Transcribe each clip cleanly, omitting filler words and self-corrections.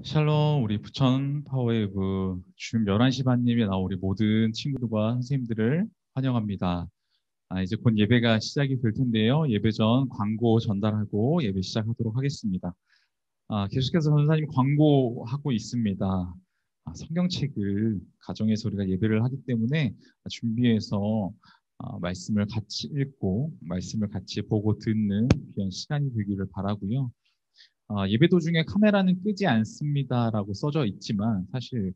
샬롬, 우리 부천 파워웨이브 주님 11시 반님에 나온 우리 모든 친구들과 선생님들을 환영합니다. 이제 곧 예배가 시작이 될 텐데요. 예배 전 광고 전달하고 예배 시작하도록 하겠습니다. 계속해서 전사님 광고하고 있습니다. 성경책을 가정에서 우리가 예배를 하기 때문에 준비해서 말씀을 같이 읽고 말씀을 같이 보고 듣는 귀한 시간이 되기를 바라고요. 예배 도중에 카메라는 끄지 않습니다라고 써져 있지만 사실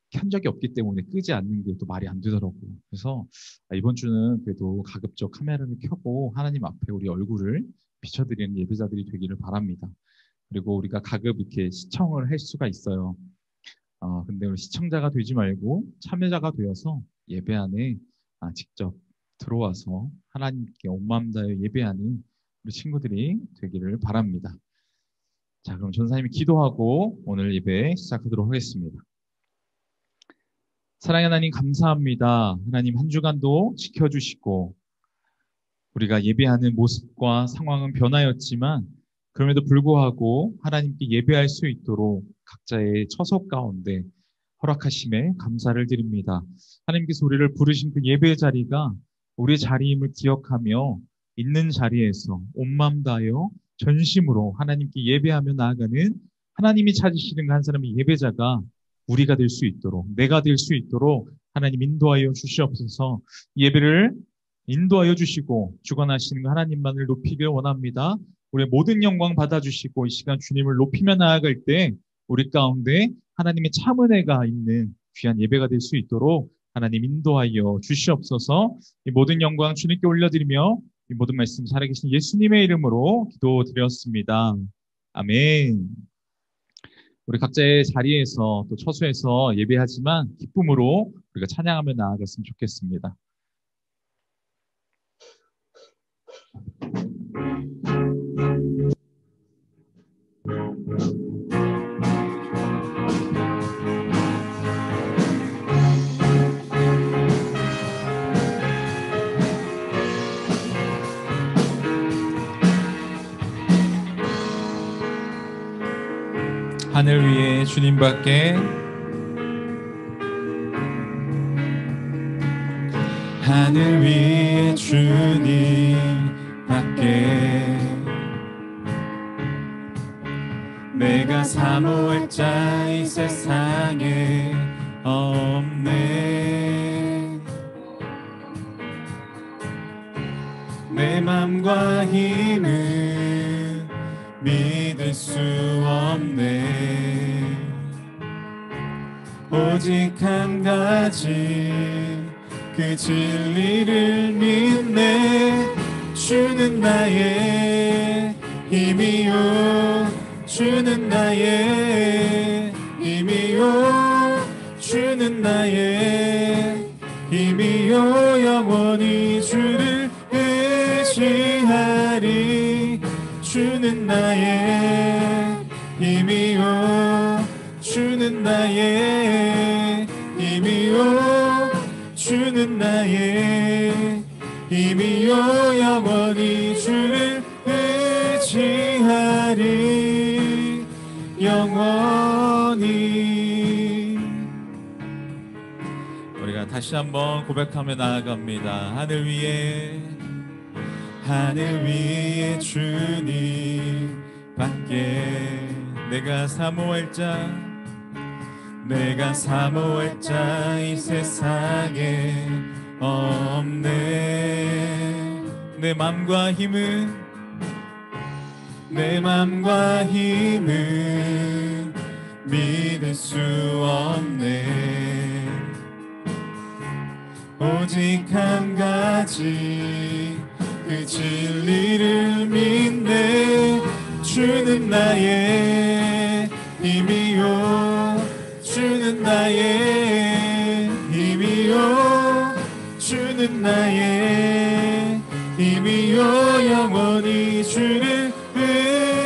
켠 적이 없기 때문에 끄지 않는 게 또 말이 안 되더라고요. 그래서 이번 주는 그래도 가급적 카메라를 켜고 하나님 앞에 우리 얼굴을 비춰드리는 예배자들이 되기를 바랍니다. 그리고 우리가 가급 이렇게 시청을 할 수가 있어요. 근데 우리 시청자가 되지 말고 참여자가 되어서 예배 안에 직접 들어와서 하나님께 온 마음 다해 예배하는 우리 친구들이 되기를 바랍니다. 자, 그럼 전사님이 기도하고 오늘 예배 시작하도록 하겠습니다. 사랑의 하나님 감사합니다. 하나님 한 주간도 지켜주시고 우리가 예배하는 모습과 상황은 변하였지만 그럼에도 불구하고 하나님께 예배할 수 있도록 각자의 처소 가운데 허락하심에 감사를 드립니다. 하나님께서 우리를 부르신 그 예배 자리가 우리의 자리임을 기억하며 있는 자리에서 온 마음 다하여 전심으로 하나님께 예배하며 나아가는 하나님이 찾으시는 한 사람의 예배자가 우리가 될 수 있도록, 내가 될 수 있도록 하나님 인도하여 주시옵소서. 예배를 인도하여 주시고 주관하시는 하나님만을 높이길 원합니다. 우리의 모든 영광 받아주시고 이 시간 주님을 높이며 나아갈 때 우리 가운데 하나님의 참 은혜가 있는 귀한 예배가 될 수 있도록 하나님 인도하여 주시옵소서. 이 모든 영광 주님께 올려드리며 이 모든 말씀 살아계신 예수님의 이름으로 기도드렸습니다. 아멘. 우리 각자의 자리에서 또 처소에서 예배하지만 기쁨으로 우리가 찬양하며 나아갔으면 좋겠습니다. 하늘 위에 주님밖에 하늘 위에 주님밖에 내가 사모할 자 이 세상에 없네. 내 맘과 힘은 믿을 수 없네. 오직 한 가지 그 진리를 믿네. 주는 나의 힘이요 주는 나의 힘이요 주는 나의 힘이요 영원히 주를 의지하리. 주는 나의 힘이요 주는 나의 힘이요 주는 나의 힘이요 영원히 주를 의지하리. 영원히. 우리가 다시 한번 고백하며 나아갑니다. 하늘 위에 주님 밖에 내가 사모할 자 이 세상에 없네. 내 맘과 힘은 믿을 수 없네. 오직 한 가지 그 진리를 믿네. 주는 나의 힘이요 주는 나의 힘이요 주는 나의 힘이요 영원히 주를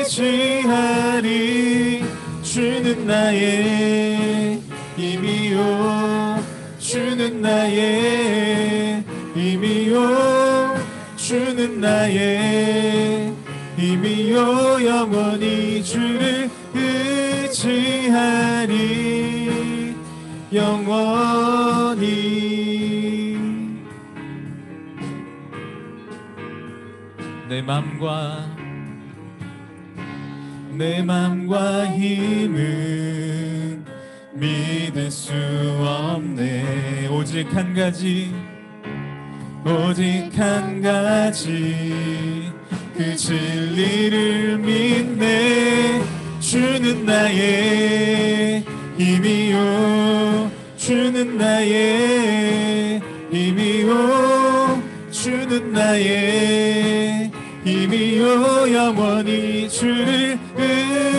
의지하리. 주는 나의 힘이요 주는 나의 힘이요 주는 나의 힘이요 영원히 주를 의지하리. 의지하리 영원히. 내 맘과 힘은 믿을 수 없네. 오직 한 가지 그 진리를 믿네. 주는 나의 힘이요, 주는 나의 힘이요, 주는 나의 힘이요. 영원히 주를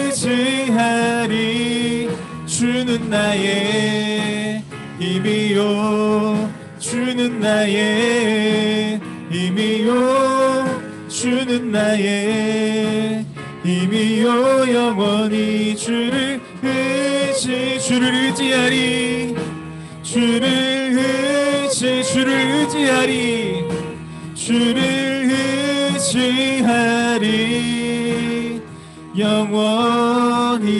의지하리. 주는 나의 힘이요, 주는 나의 힘이요, 주는 나의 힘이요. 영원히 주를 의지하리. 주를 의지하리. 주를 의지하리 영원히.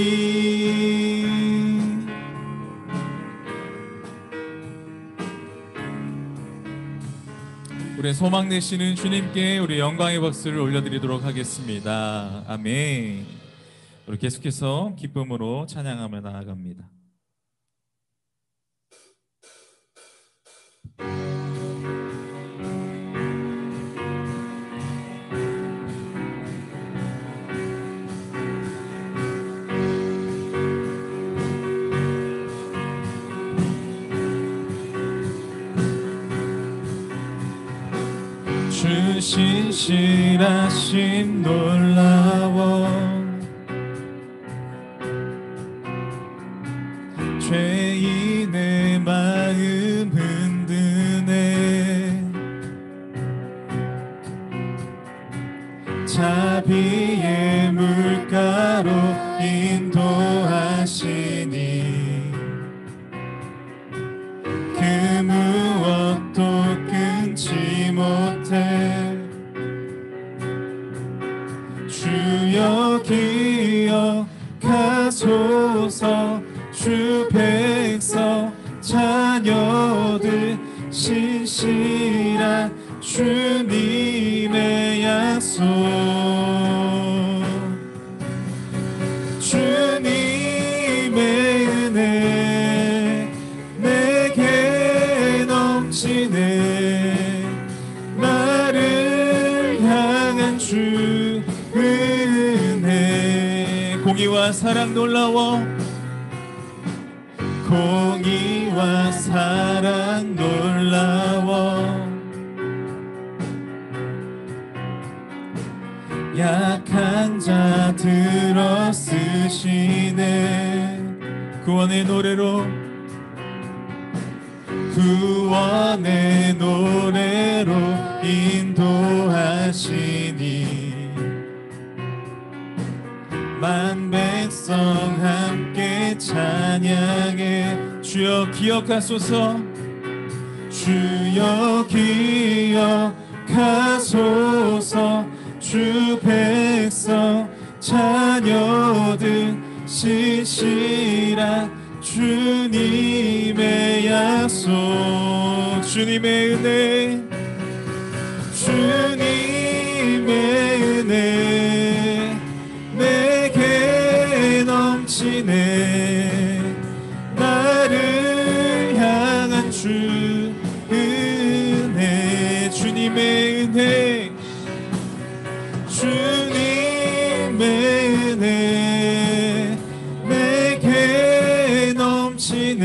우리 소망 되시는 주님께 우리 영광의 박수를 올려드리도록 하겠습니다. 아멘. 우리 계속해서 기쁨으로 찬양하며 나아갑니다. 주 신실하심 놀라워 죄인의 마음 흔드네. 자비의 물가로 인도하시니 그 무엇도 끊지 못해. 주여 기억하소서. 주 백성 자녀들 신실한 주님의 약속. 주님의 은혜 내게 넘치네. 나를 향한 주 은혜. 공의와 사랑 놀라워. 공의와 사랑 놀라워. 약한 자 들어 쓰시네. 구원의 노래로 구원의 노래로 인도하시니 만 백성 함께 찬양해. 주여 기억하소서. 주여 기억하소서. 주 백성 자녀들 신실한 주님의 약속. 주님의 은혜, 주님의 은혜 내게 넘치네. 나를 향한 주 은혜. 주님의 은혜, 주님의 은혜 내게 넘치네.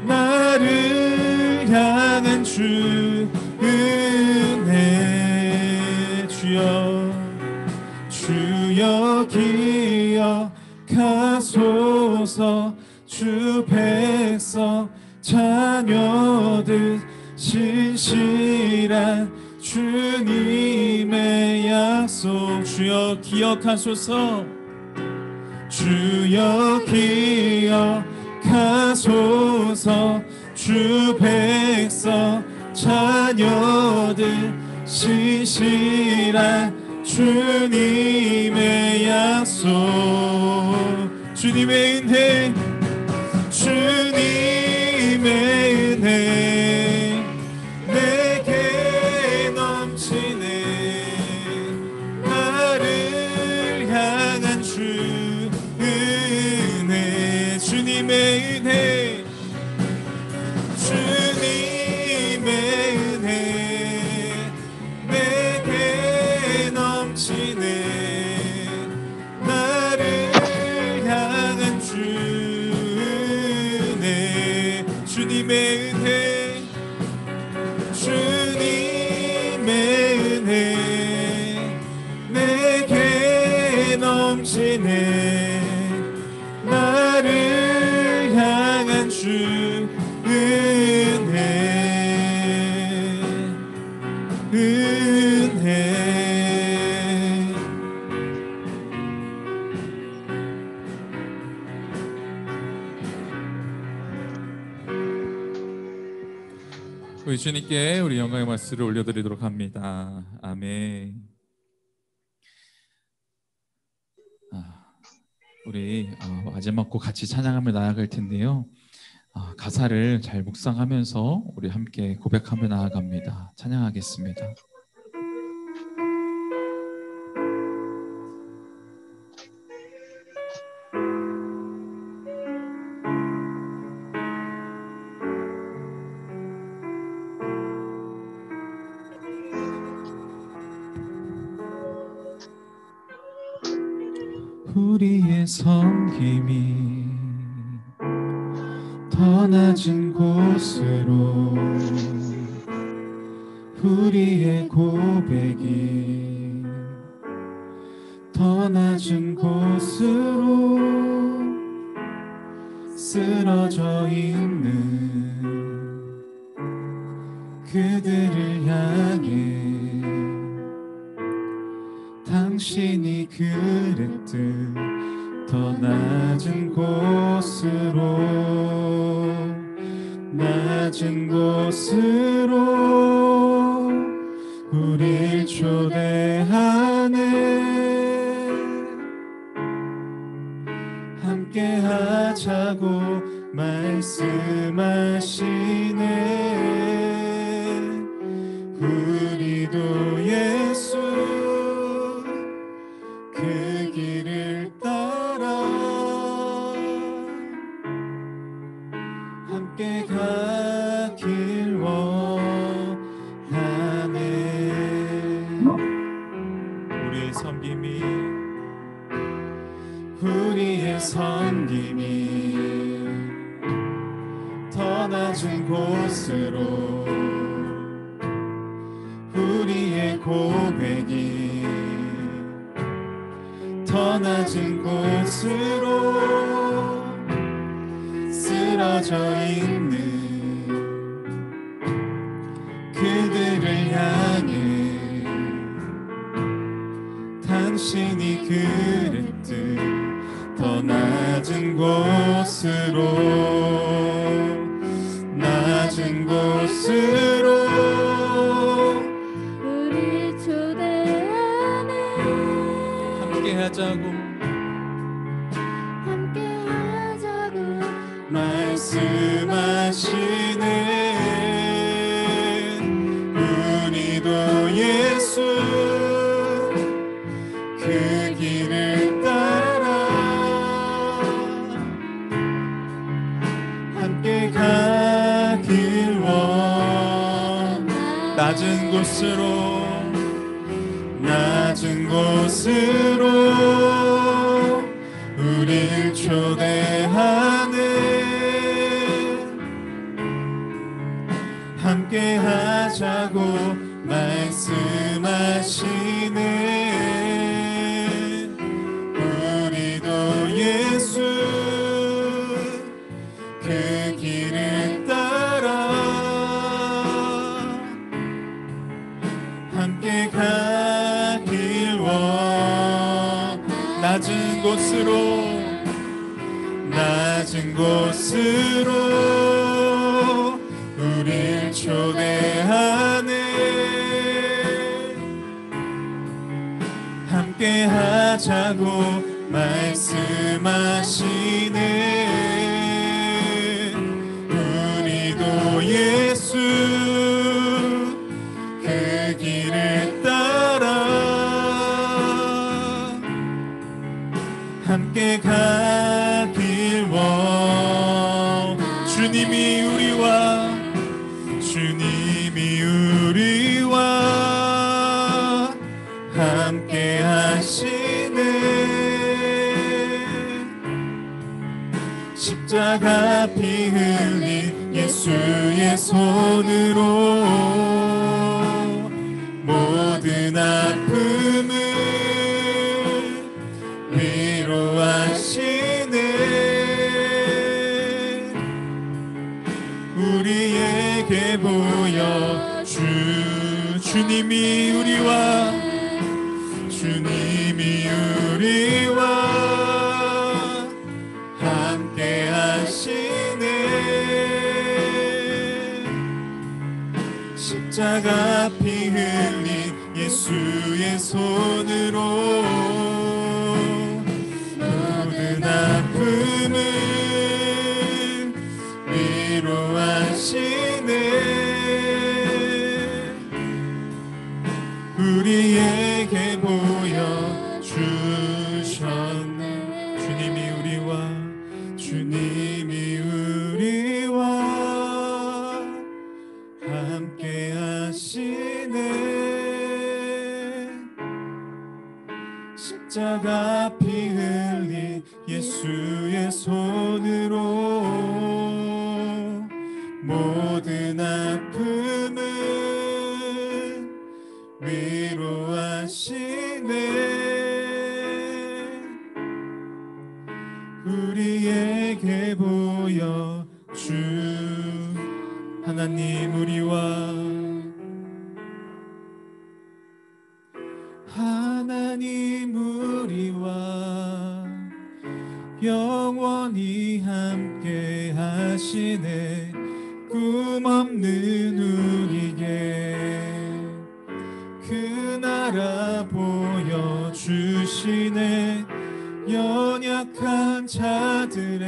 나를 향한 주 은혜. 주여 기억하소서. 주 백성 자녀들 신실한 주님의 약속. 주여 기억하소서. 주여 기억하소서. 주 백성 자녀들 신실한 주님의 약속. 주님의 은혜, 주님의 은혜 내게 넘치네. 나를 향한 주 은혜, 주님의 은혜, 주님의 은혜 내게 넘치네. 나를 향한 주 은혜, 주님의 은혜, 주님의 은혜 내게 넘치네. 나를 향한 주 은혜, 은혜. 우리 주님께 우리 영광의 말씀을 올려드리도록 합니다. 아멘. 우리 마지막 곡 같이 찬양하며 나아갈 텐데요. 가사를 잘 묵상하면서 우리 함께 고백하며 나아갑니다. 찬양하겠습니다. 우리의 섬김이 더 낮은 곳으로, 우리의 고백이 더 낮은 곳으로 쓰러져 있는 그들을 향해 당신이 그랬듯 더 낮은 곳으로, 낮은 곳으로 우릴 초대하네. 함께 하자고 말씀하시네. 우리도 예수 그 길을 따라 함께 가길 원하네. 우리의 섬김이 더 낮은 곳으로, 우리의 고백이 더 낮은 곳으로 쓰러져 있는 그들을 향해 당신이 그랬듯 더 낮은 곳으로, 낮은 곳으로 우리 초대하네. 함께 하자고 말씀하시네. 우리도 예수 그 길을 따라 함께 가길 원. 낮은 곳으로, 낮은 곳으로 우릴 초대하네. 함께 하자고 말씀하시네. 우리도 예수 그 길을 따라 함께 가길 원. 낮은 곳으로, 낮은 곳으로 우릴 초대하네. 함께 하자고 말씀하시네. 우리도 예수 그 길을 따라 함께 가길 원. 주님이 우리와 함께 하시네. 십자가 피 흘린 예수의 손으로 모든 아픔을 위로하시네. 우리에게 보여 주님이 우리와 함께 하시네. 십자가 피 흘린 예수의 손으로 모든 아픔을 위로하시네. 우리에게 보여주셨네. 주님이 우리와 함께 하시네. 십자가 피 흘린 예수의 손으로 모든 아픔을 위로하시네. 우리에게 보여주 하나님 우리와 영원히 함께 하시네. 꿈 없는 우리에게 그 나라 보여주시네. 연약한 자들의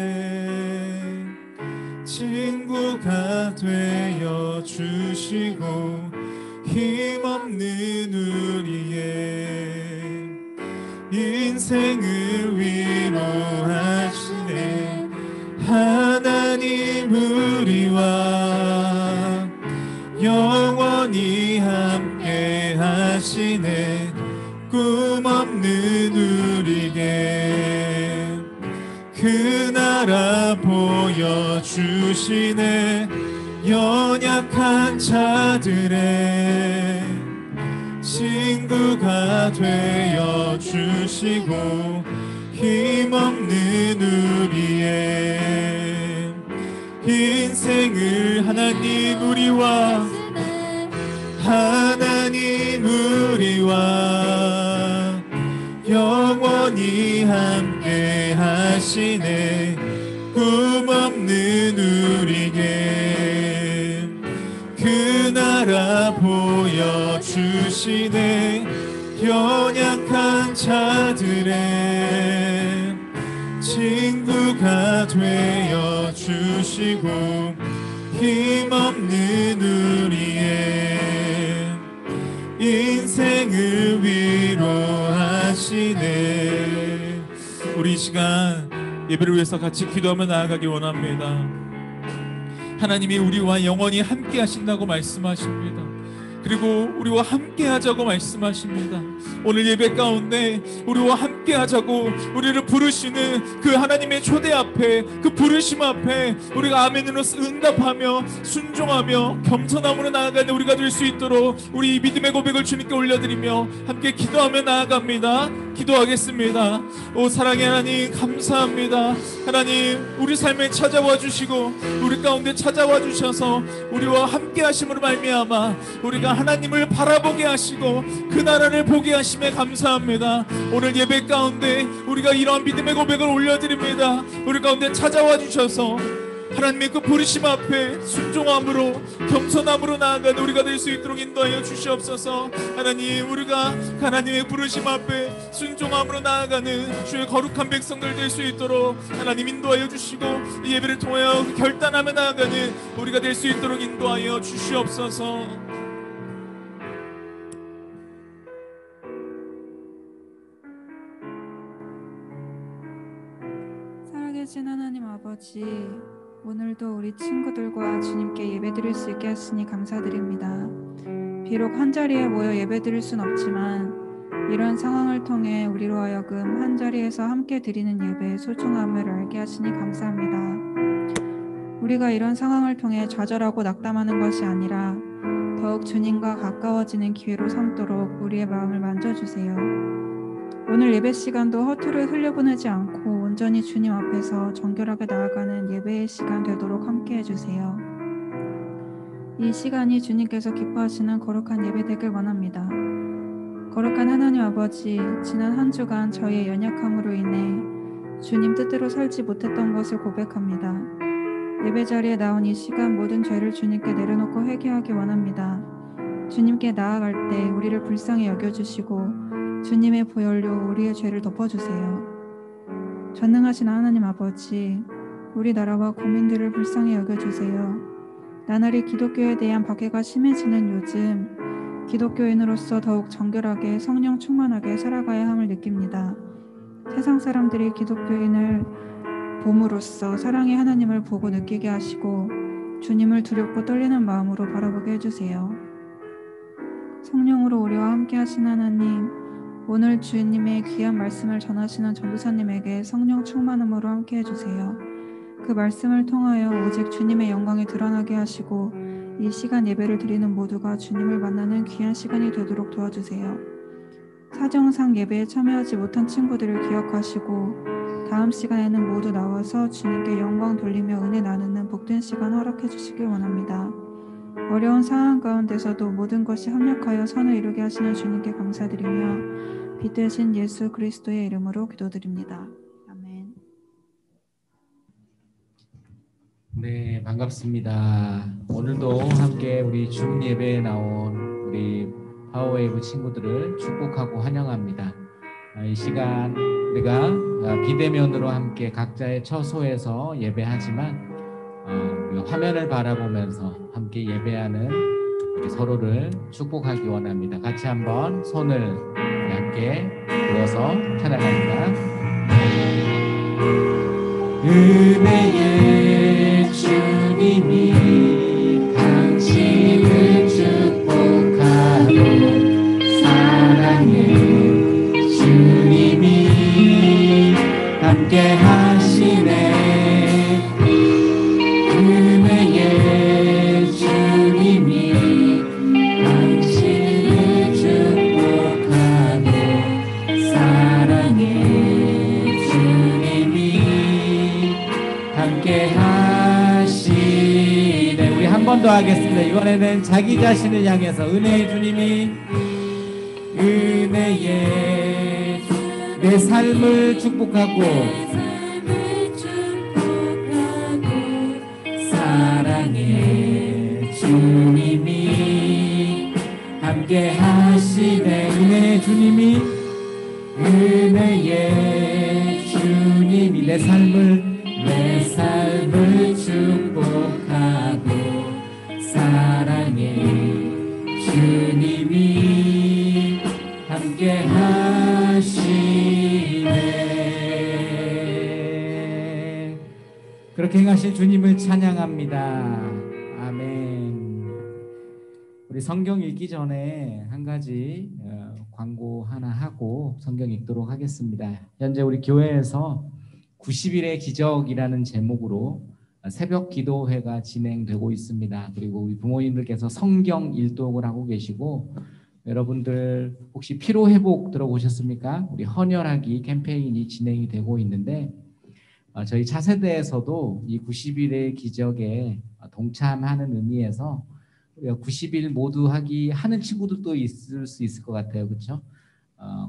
친구가 되어 주시고 힘없는 우리의 인생을 위로하시네. 하나님 우리와 영원히 함께 하시네. 꿈 없는 우리에게 그 나라 보여주시네. 연약한 자들의 친구가 되어 주시고 힘없는 우리의 인생을 하나님 우리와 영원히 함께 하시네. 꿈 없는 우리에게 그 나라 보여주시네. 연약한 자들의 친구가 되어 주시고 힘없는 우리의 인생을 위로하시네. 우리 이 시간 예배를 위해서 같이 기도하며 나아가기 원합니다. 하나님이 우리와 영원히 함께 하신다고 말씀하십니다. 그리고 우리와 함께 하자고 말씀하십니다. 오늘 예배 가운데 우리와 함께 하자고 우리를 부르시는 그 하나님의 초대 앞에, 그 부르심 앞에 우리가 아멘으로 응답하며 순종하며 겸손함으로 나아가는 우리가 될 수 있도록 우리 믿음의 고백을 주님께 올려드리며 함께 기도하며 나아갑니다. 기도하겠습니다. 오 사랑의 하나님 감사합니다. 하나님 우리 삶에 찾아와 주시고 우리 가운데 찾아와 주셔서 우리와 함께 하심으로 말미암아 우리가 하나님을 바라보게 하시고 그 나라를 보게 하심에 감사합니다. 오늘 예배 가운데 우리가 이러한 믿음의 고백을 올려드립니다. 우리 가운데 찾아와 주셔서 하나님의 그 부르심 앞에 순종함으로 겸손함으로 나아가는 우리가 될 수 있도록 인도하여 주시옵소서. 하나님, 우리가 하나님의 부르심 앞에 순종함으로 나아가는 주의 거룩한 백성들 될 수 있도록 하나님 인도하여 주시고, 이 예배를 통하여 결단하며 나아가는 우리가 될 수 있도록 인도하여 주시옵소서. 살아계신 하나님 아버지, 오늘도 우리 친구들과 주님께 예배드릴 수 있게 하시니 감사드립니다. 비록 한자리에 모여 예배드릴 순 없지만 이런 상황을 통해 우리로 하여금 한자리에서 함께 드리는 예배의 소중함을 알게 하시니 감사합니다. 우리가 이런 상황을 통해 좌절하고 낙담하는 것이 아니라 더욱 주님과 가까워지는 기회로 삼도록 우리의 마음을 만져주세요. 오늘 예배 시간도 허투루 흘려보내지 않고 온전히 주님 앞에서 정결하게 나아가는 예배의 시간 되도록 함께 해주세요. 이 시간이 주님께서 기뻐하시는 거룩한 예배 되길 원합니다. 거룩한 하나님 아버지, 지난 한 주간 저희의 연약함으로 인해 주님 뜻대로 살지 못했던 것을 고백합니다. 예배 자리에 나온 이 시간 모든 죄를 주님께 내려놓고 회개하기 원합니다. 주님께 나아갈 때 우리를 불쌍히 여겨주시고 주님의 보혈로 우리의 죄를 덮어주세요. 전능하신 하나님 아버지, 우리나라와 국민들을 불쌍히 여겨주세요. 나날이 기독교에 대한 박해가 심해지는 요즘 기독교인으로서 더욱 정결하게 성령 충만하게 살아가야 함을 느낍니다. 세상 사람들이 기독교인을 봄으로써 사랑의 하나님을 보고 느끼게 하시고 주님을 두렵고 떨리는 마음으로 바라보게 해주세요. 성령으로 우리와 함께 하신 하나님, 오늘 주님의 귀한 말씀을 전하시는 전도사님에게 성령 충만함으로 함께 해주세요. 그 말씀을 통하여 오직 주님의 영광이 드러나게 하시고 이 시간 예배를 드리는 모두가 주님을 만나는 귀한 시간이 되도록 도와주세요. 사정상 예배에 참여하지 못한 친구들을 기억하시고 다음 시간에는 모두 나와서 주님께 영광 돌리며 은혜 나누는 복된 시간 허락해 주시길 원합니다. 어려운 상황 가운데서도 모든 것이 합력하여 선을 이루게 하시는 주님께 감사드리며 빛되신 예수 그리스도의 이름으로 기도드립니다. 아멘. 네, 반갑습니다. 오늘도 함께 우리 중 예배에 나온 우리 파워웨이브 친구들을 축복하고 환영합니다. 이 시간 우리가 비대면으로 함께 각자의 처소에서 예배하지만 우리가 화면을 바라보면서 함께 예배하는 우리 서로를 축복하기 원합니다. 같이 한번 손을 함께 들어서 찬양합니다. 은혜의 주님이 당신을 축복하고 사랑의 주님이 함께 하시네. 은혜의 주님이 당신을 축복하고 사랑의 주님이 함께 하시네. 우리 한 번 더 하겠습니다. 이번에는 자기 자신을 향해서 은혜의 주님이 은혜의 내 삶을 축복하고 사랑의 주님이 함께 하시네. 은혜의 주님이 은혜의 주님이 내 삶을 축복하고 사랑의 주님이 함께 하시네. 그렇게 행하실 주님을 찬양합니다. 아멘. 우리 성경 읽기 전에 한 가지 광고 하나 하고 성경 읽도록 하겠습니다. 현재 우리 교회에서 90일의 기적이라는 제목으로 새벽 기도회가 진행되고 있습니다. 그리고 우리 부모님들께서 성경 일독을 하고 계시고, 여러분들 혹시 피로회복 들어보셨습니까? 우리 헌혈하기 캠페인이 진행이 되고 있는데, 저희 차세대에서도 이 90일의 기적에 동참하는 의미에서 90일 모두 하는 친구들도 있을 수 있을 것 같아요. 그렇죠?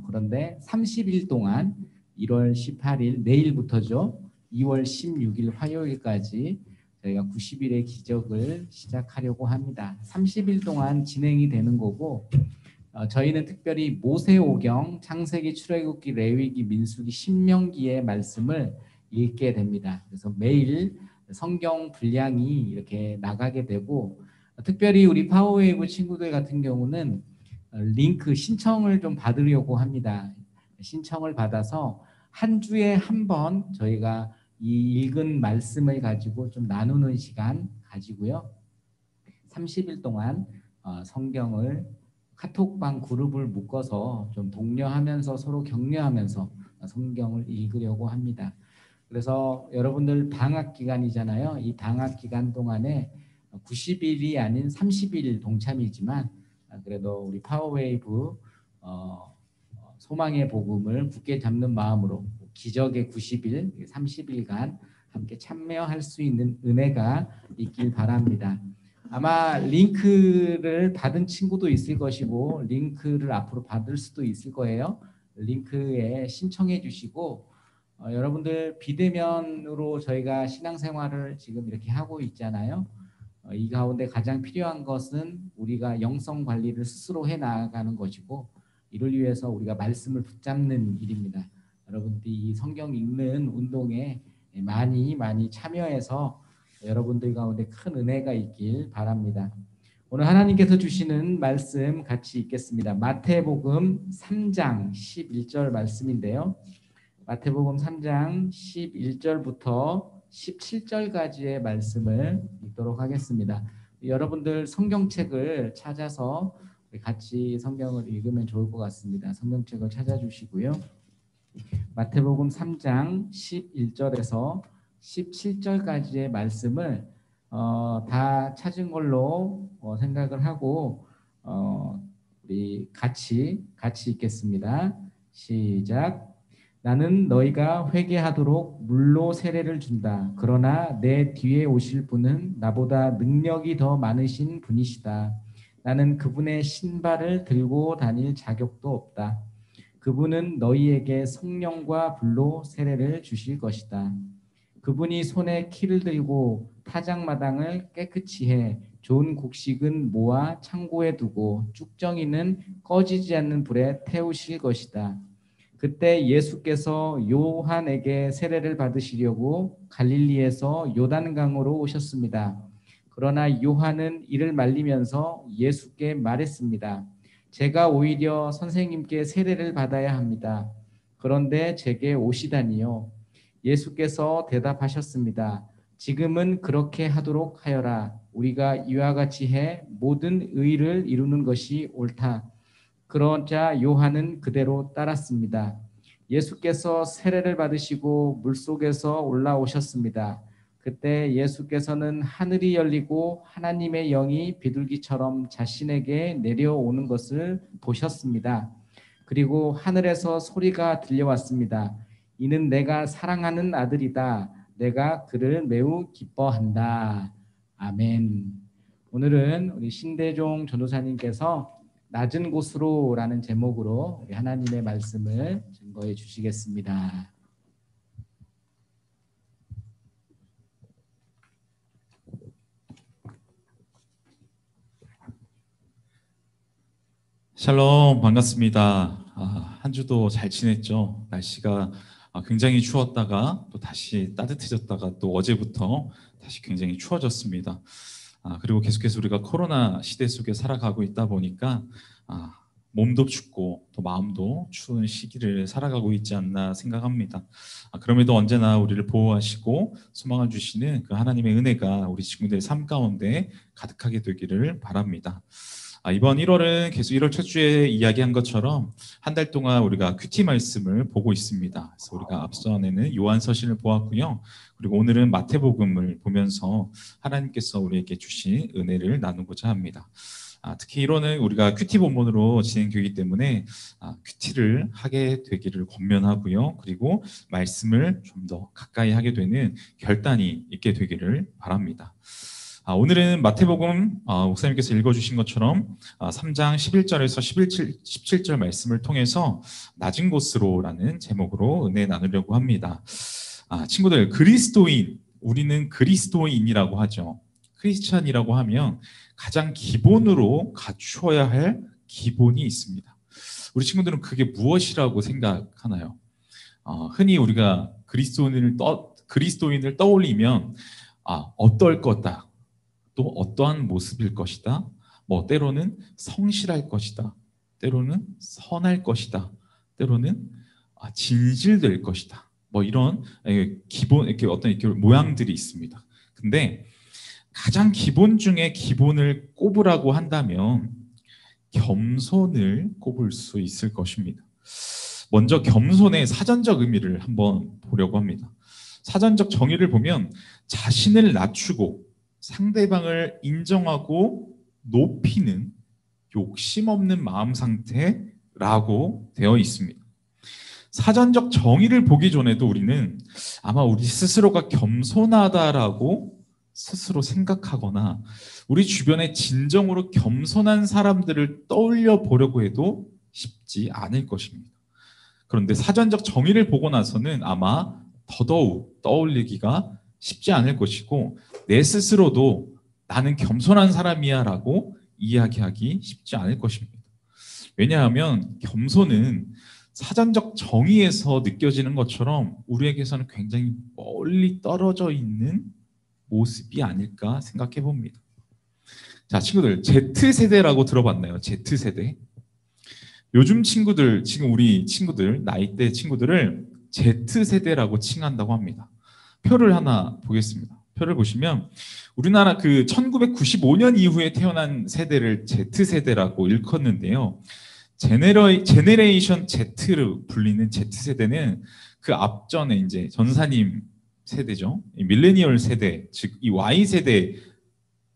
그런데 30일 동안 1월 18일 내일부터죠. 2월 16일 화요일까지 저희가 90일의 기적을 시작하려고 합니다. 30일 동안 진행이 되는 거고 저희는 특별히 모세오경, 창세기, 출애굽기, 레위기, 민수기, 신명기의 말씀을 읽게 됩니다. 그래서 매일 성경 분량이 이렇게 나가게 되고 특별히 우리 파워웨이브 친구들 같은 경우는 링크 신청을 좀 받으려고 합니다. 신청을 받아서 한 주에 한 번 저희가 이 읽은 말씀을 가지고 좀 나누는 시간 가지고요. 30일 동안 성경을 카톡방 그룹을 묶어서 좀 독려하면서 서로 격려하면서 성경을 읽으려고 합니다. 그래서 여러분들 방학 기간이잖아요. 이 방학 기간 동안에 90일이 아닌 30일 동참이지만 그래도 우리 파워웨이브 소망의 복음을 굳게 잡는 마음으로 기적의 90일, 30일간 함께 참여할 수 있는 은혜가 있길 바랍니다. 아마 링크를 받은 친구도 있을 것이고 링크를 앞으로 받을 수도 있을 거예요. 링크에 신청해 주시고 여러분들 비대면으로 저희가 신앙생활을 지금 이렇게 하고 있잖아요. 이 가운데 가장 필요한 것은 우리가 영성 관리를 스스로 해 나가는 것이고 이를 위해서 우리가 말씀을 붙잡는 일입니다. 여러분들이 이 성경 읽는 운동에 많이 참여해서 여러분들 가운데 큰 은혜가 있길 바랍니다. 오늘 하나님께서 주시는 말씀 같이 읽겠습니다. 마태복음 3장 11절 말씀인데요. 마태복음 3장 11절부터 17절까지의 말씀을 읽도록 하겠습니다. 여러분들 성경책을 찾아서 같이 성경을 읽으면 좋을 것 같습니다. 성경책을 찾아주시고요. 마태복음 3장 11절에서 17절까지의 말씀을 다 찾은 걸로 생각을 하고 우리 같이 읽겠습니다. 시작. 나는 너희가 회개하도록 물로 세례를 준다. 그러나 내 뒤에 오실 분은 나보다 능력이 더 많으신 분이시다. 나는 그분의 신발을 들고 다닐 자격도 없다. 그분은 너희에게 성령과 불로 세례를 주실 것이다. 그분이 손에 키를 들고 타작마당을 깨끗이 해 좋은 곡식은 모아 창고에 두고 쭉정이는 꺼지지 않는 불에 태우실 것이다. 그때 예수께서 요한에게 세례를 받으시려고 갈릴리에서 요단강으로 오셨습니다. 그러나 요한은 이를 말리면서 예수께 말했습니다. 제가 오히려 선생님께 세례를 받아야 합니다. 그런데 제게 오시다니요. 예수께서 대답하셨습니다. 지금은 그렇게 하도록 하여라. 우리가 이와 같이 해 모든 의를 이루는 것이 옳다. 그러자 요한은 그대로 따랐습니다. 예수께서 세례를 받으시고 물속에서 올라오셨습니다. 그때 예수께서는 하늘이 열리고 하나님의 영이 비둘기처럼 자신에게 내려오는 것을 보셨습니다. 그리고 하늘에서 소리가 들려왔습니다. 이는 내가 사랑하는 아들이다. 내가 그를 매우 기뻐한다. 아멘. 오늘은 우리 신대종 전도사님께서 낮은 곳으로라는 제목으로 우리 하나님의 말씀을 증거해 주시겠습니다. 샬롬, 반갑습니다. 한 주도 잘 지냈죠? 날씨가 굉장히 추웠다가 또 다시 따뜻해졌다가 또 어제부터 다시 굉장히 추워졌습니다. 그리고 계속해서 우리가 코로나 시대 속에 살아가고 있다 보니까 몸도 춥고 또 마음도 추운 시기를 살아가고 있지 않나 생각합니다. 그럼에도 언제나 우리를 보호하시고 소망을 주시는 그 하나님의 은혜가 우리 친구들의 삶 가운데 가득하게 되기를 바랍니다. 이번 1월은 계속 1월 첫 주에 이야기한 것처럼 한 달 동안 우리가 큐티 말씀을 보고 있습니다. 그래서 우리가 앞전에는 요한서신을 보았고요. 그리고 오늘은 마태복음을 보면서 하나님께서 우리에게 주신 은혜를 나누고자 합니다. 특히 1월은 우리가 큐티 본문으로 진행되기 때문에 큐티를 하게 되기를 권면하고요. 그리고 말씀을 좀 더 가까이 하게 되는 결단이 있게 되기를 바랍니다. 오늘은 마태복음 목사님께서 읽어주신 것처럼 3장 11절에서 17절 말씀을 통해서 낮은 곳으로라는 제목으로 은혜 나누려고 합니다. 친구들, 그리스도인, 우리는 그리스도인이라고 하죠. 크리스찬이라고 하면 가장 기본으로 갖추어야 할 기본이 있습니다. 우리 친구들은 그게 무엇이라고 생각하나요? 흔히 우리가 그리스도인을 떠올리면 어떨 거다, 또 어떠한 모습일 것이다, 뭐 때로는 성실할 것이다, 때로는 선할 것이다, 때로는 진실될 것이다, 뭐 이런 기본 이렇게 어떤 이렇게 모양들이 있습니다. 근데 가장 기본 중에 기본을 꼽으라고 한다면 겸손을 꼽을 수 있을 것입니다. 먼저 겸손의 사전적 의미를 한번 보려고 합니다. 사전적 정의를 보면 자신을 낮추고 상대방을 인정하고 높이는 욕심 없는 마음 상태라고 되어 있습니다. 사전적 정의를 보기 전에도 우리는 아마 우리 스스로가 겸손하다라고 스스로 생각하거나 우리 주변에 진정으로 겸손한 사람들을 떠올려 보려고 해도 쉽지 않을 것입니다. 그런데 사전적 정의를 보고 나서는 아마 더더욱 떠올리기가 쉽지 않을 것이고 내 스스로도 나는 겸손한 사람이야 라고 이야기하기 쉽지 않을 것입니다. 왜냐하면 겸손은 사전적 정의에서 느껴지는 것처럼 우리에게서는 굉장히 멀리 떨어져 있는 모습이 아닐까 생각해 봅니다. 자, 친구들, Z세대라고 들어봤나요? Z세대. 요즘 친구들, 지금 우리 친구들, 나이대 친구들을 Z세대라고 칭한다고 합니다. 표를 하나 보겠습니다. 표를 보시면 우리나라 그 1995년 이후에 태어난 세대를 Z세대라고 일컫는데요. 제네레이션 Z로 불리는 Z세대는 그 앞전에 이제 전사님 세대죠. 밀레니얼 세대, 즉 이 Y세대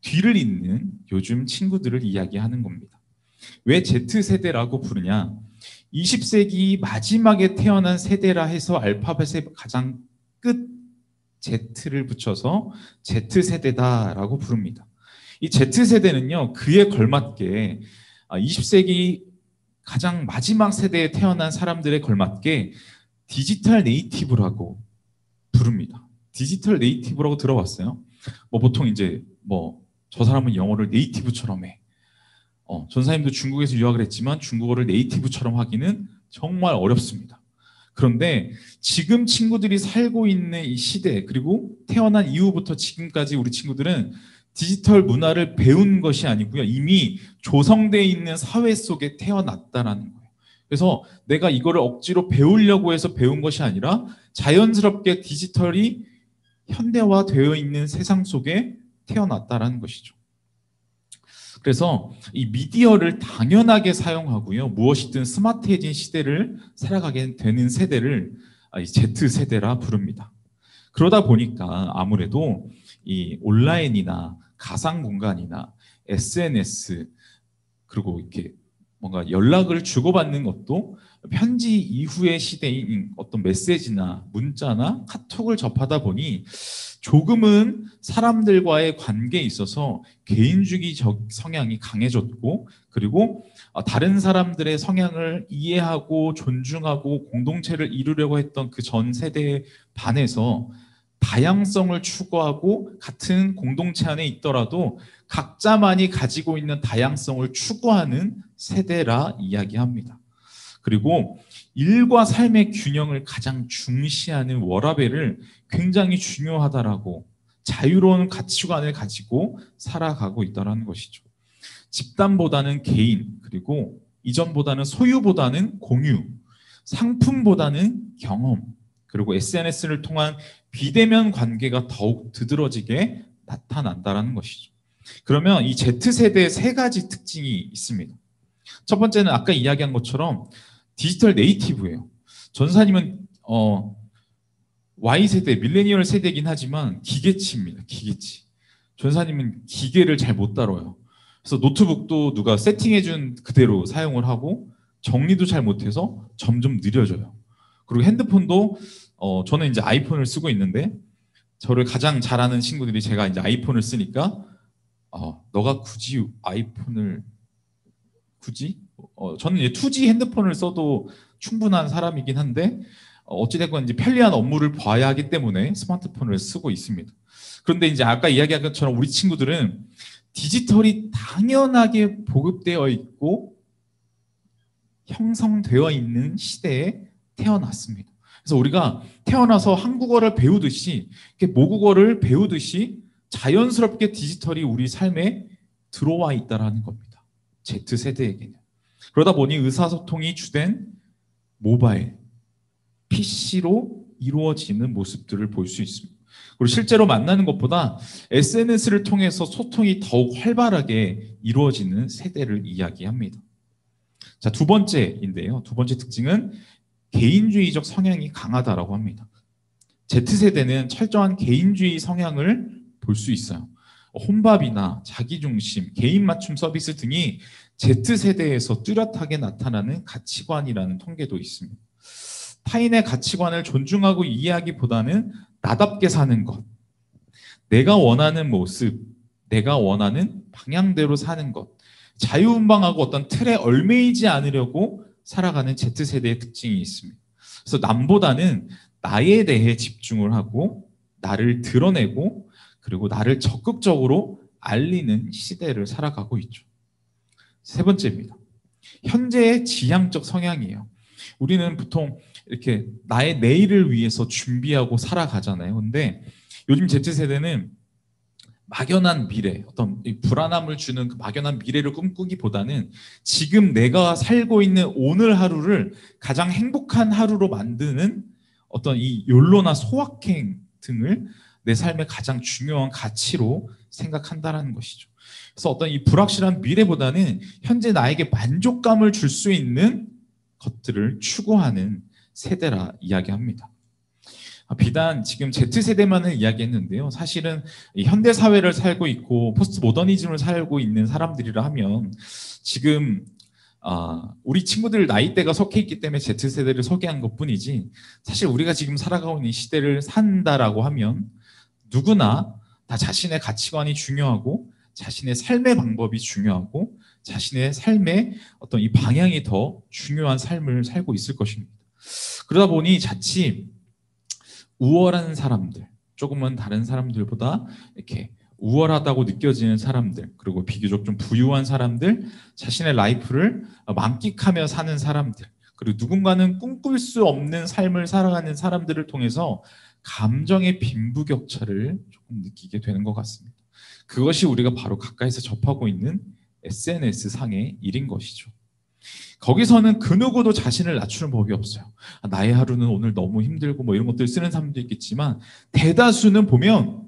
뒤를 잇는 요즘 친구들을 이야기하는 겁니다. 왜 Z세대라고 부르냐? 20세기 마지막에 태어난 세대라 해서 알파벳의 가장 끝 Z를 붙여서 Z세대다라고 부릅니다. 이 Z세대는요, 그에 걸맞게 20세기 가장 마지막 세대에 태어난 사람들에 걸맞게 디지털 네이티브라고 부릅니다. 디지털 네이티브라고 들어봤어요? 보통 이제 저 사람은 영어를 네이티브처럼 해. 전사님도 중국에서 유학을 했지만 중국어를 네이티브처럼 하기는 정말 어렵습니다. 그런데 지금 친구들이 살고 있는 이 시대, 그리고 태어난 이후부터 지금까지 우리 친구들은 디지털 문화를 배운 것이 아니고요. 이미 조성되어 있는 사회 속에 태어났다라는 거예요. 그래서 내가 이거를 억지로 배우려고 해서 배운 것이 아니라 자연스럽게 디지털이 현대화되어 있는 세상 속에 태어났다라는 것이죠. 그래서 이 미디어를 당연하게 사용하고요. 무엇이든 스마트해진 시대를 살아가게 되는 세대를 Z세대라 부릅니다. 그러다 보니까 아무래도 이 온라인이나 가상 공간이나 SNS 그리고 이렇게 뭔가 연락을 주고받는 것도 편지 이후의 시대인 어떤 메시지나 문자나 카톡을 접하다 보니 조금은 사람들과의 관계에 있어서 개인주의적 성향이 강해졌고, 그리고 다른 사람들의 성향을 이해하고 존중하고 공동체를 이루려고 했던 그 전 세대에 반해서 다양성을 추구하고 같은 공동체 안에 있더라도 각자만이 가지고 있는 다양성을 추구하는 세대라 이야기합니다. 그리고 일과 삶의 균형을 가장 중시하는 워라밸을 굉장히 중요하다라고, 자유로운 가치관을 가지고 살아가고 있다는 것이죠. 집단보다는 개인, 그리고 이전보다는 소유보다는 공유, 상품보다는 경험, 그리고 SNS를 통한 비대면 관계가 더욱 두드러지게 나타난다는 것이죠. 그러면 이 Z세대의 세 가지 특징이 있습니다. 첫 번째는 아까 이야기한 것처럼 디지털 네이티브예요. 전사님은 Y세대, 밀레니얼 세대이긴 하지만 기계치입니다. 기계치. 전사님은 기계를 잘 못 다뤄요. 그래서 노트북도 누가 세팅해준 그대로 사용을 하고 정리도 잘 못해서 점점 느려져요. 그리고 핸드폰도 저는 이제 아이폰을 쓰고 있는데 저를 가장 잘 아는 친구들이 제가 이제 아이폰을 쓰니까 너가 굳이 아이폰을 저는 이제 2G 핸드폰을 써도 충분한 사람이긴 한데 어찌됐건 이제 편리한 업무를 봐야 하기 때문에 스마트폰을 쓰고 있습니다. 그런데 이제 아까 이야기한 것처럼 우리 친구들은 디지털이 당연하게 보급되어 있고 형성되어 있는 시대에 태어났습니다. 그래서 우리가 태어나서 한국어를 배우듯이 모국어를 배우듯이 자연스럽게 디지털이 우리 삶에 들어와 있다는 겁니다. Z세대에게는. 그러다 보니 의사소통이 주된 모바일, PC로 이루어지는 모습들을 볼 수 있습니다. 그리고 실제로 만나는 것보다 SNS를 통해서 소통이 더욱 활발하게 이루어지는 세대를 이야기합니다. 자, 두 번째인데요. 두 번째 특징은 개인주의적 성향이 강하다라고 합니다. Z세대는 철저한 개인주의 성향을 볼 수 있어요. 혼밥이나 자기중심, 개인 맞춤 서비스 등이 Z세대에서 뚜렷하게 나타나는 가치관이라는 통계도 있습니다. 타인의 가치관을 존중하고 이해하기보다는 나답게 사는 것, 내가 원하는 모습, 내가 원하는 방향대로 사는 것, 자유분방하고 어떤 틀에 얽매이지 않으려고 살아가는 Z세대의 특징이 있습니다. 그래서 남보다는 나에 대해 집중을 하고 나를 드러내고 그리고 나를 적극적으로 알리는 시대를 살아가고 있죠. 세 번째입니다. 현재의 지향적 성향이에요. 우리는 보통 이렇게 나의 내일을 위해서 준비하고 살아가잖아요. 근데 요즘 Z세대는 막연한 미래, 어떤 불안함을 주는 그 막연한 미래를 꿈꾸기보다는 지금 내가 살고 있는 오늘 하루를 가장 행복한 하루로 만드는 어떤 이 욜로나 소확행 등을 내 삶의 가장 중요한 가치로 생각한다는 것이죠. 그래서 어떤 이 불확실한 미래보다는 현재 나에게 만족감을 줄 수 있는 것들을 추구하는 세대라 이야기합니다. 비단 지금 Z세대만을 이야기했는데요. 사실은 이 현대 사회를 살고 있고 포스트 모더니즘을 살고 있는 사람들이라 하면 지금 우리 친구들 나이대가 속해 있기 때문에 Z세대를 소개한 것뿐이지 사실 우리가 지금 살아가고 있는 시대를 산다라고 하면 누구나 다 자신의 가치관이 중요하고 자신의 삶의 방법이 중요하고 자신의 삶의 어떤 이 방향이 더 중요한 삶을 살고 있을 것입니다. 그러다 보니 자칫 우월한 사람들, 조금은 다른 사람들보다 이렇게 우월하다고 느껴지는 사람들, 그리고 비교적 좀 부유한 사람들, 자신의 라이프를 만끽하며 사는 사람들, 그리고 누군가는 꿈꿀 수 없는 삶을 살아가는 사람들을 통해서 감정의 빈부격차를 조금 느끼게 되는 것 같습니다. 그것이 우리가 바로 가까이서 접하고 있는 SNS 상의 일인 것이죠. 거기서는 그 누구도 자신을 낮추는 법이 없어요. 나의 하루는 오늘 너무 힘들고 뭐 이런 것들 쓰는 사람도 있겠지만 대다수는 보면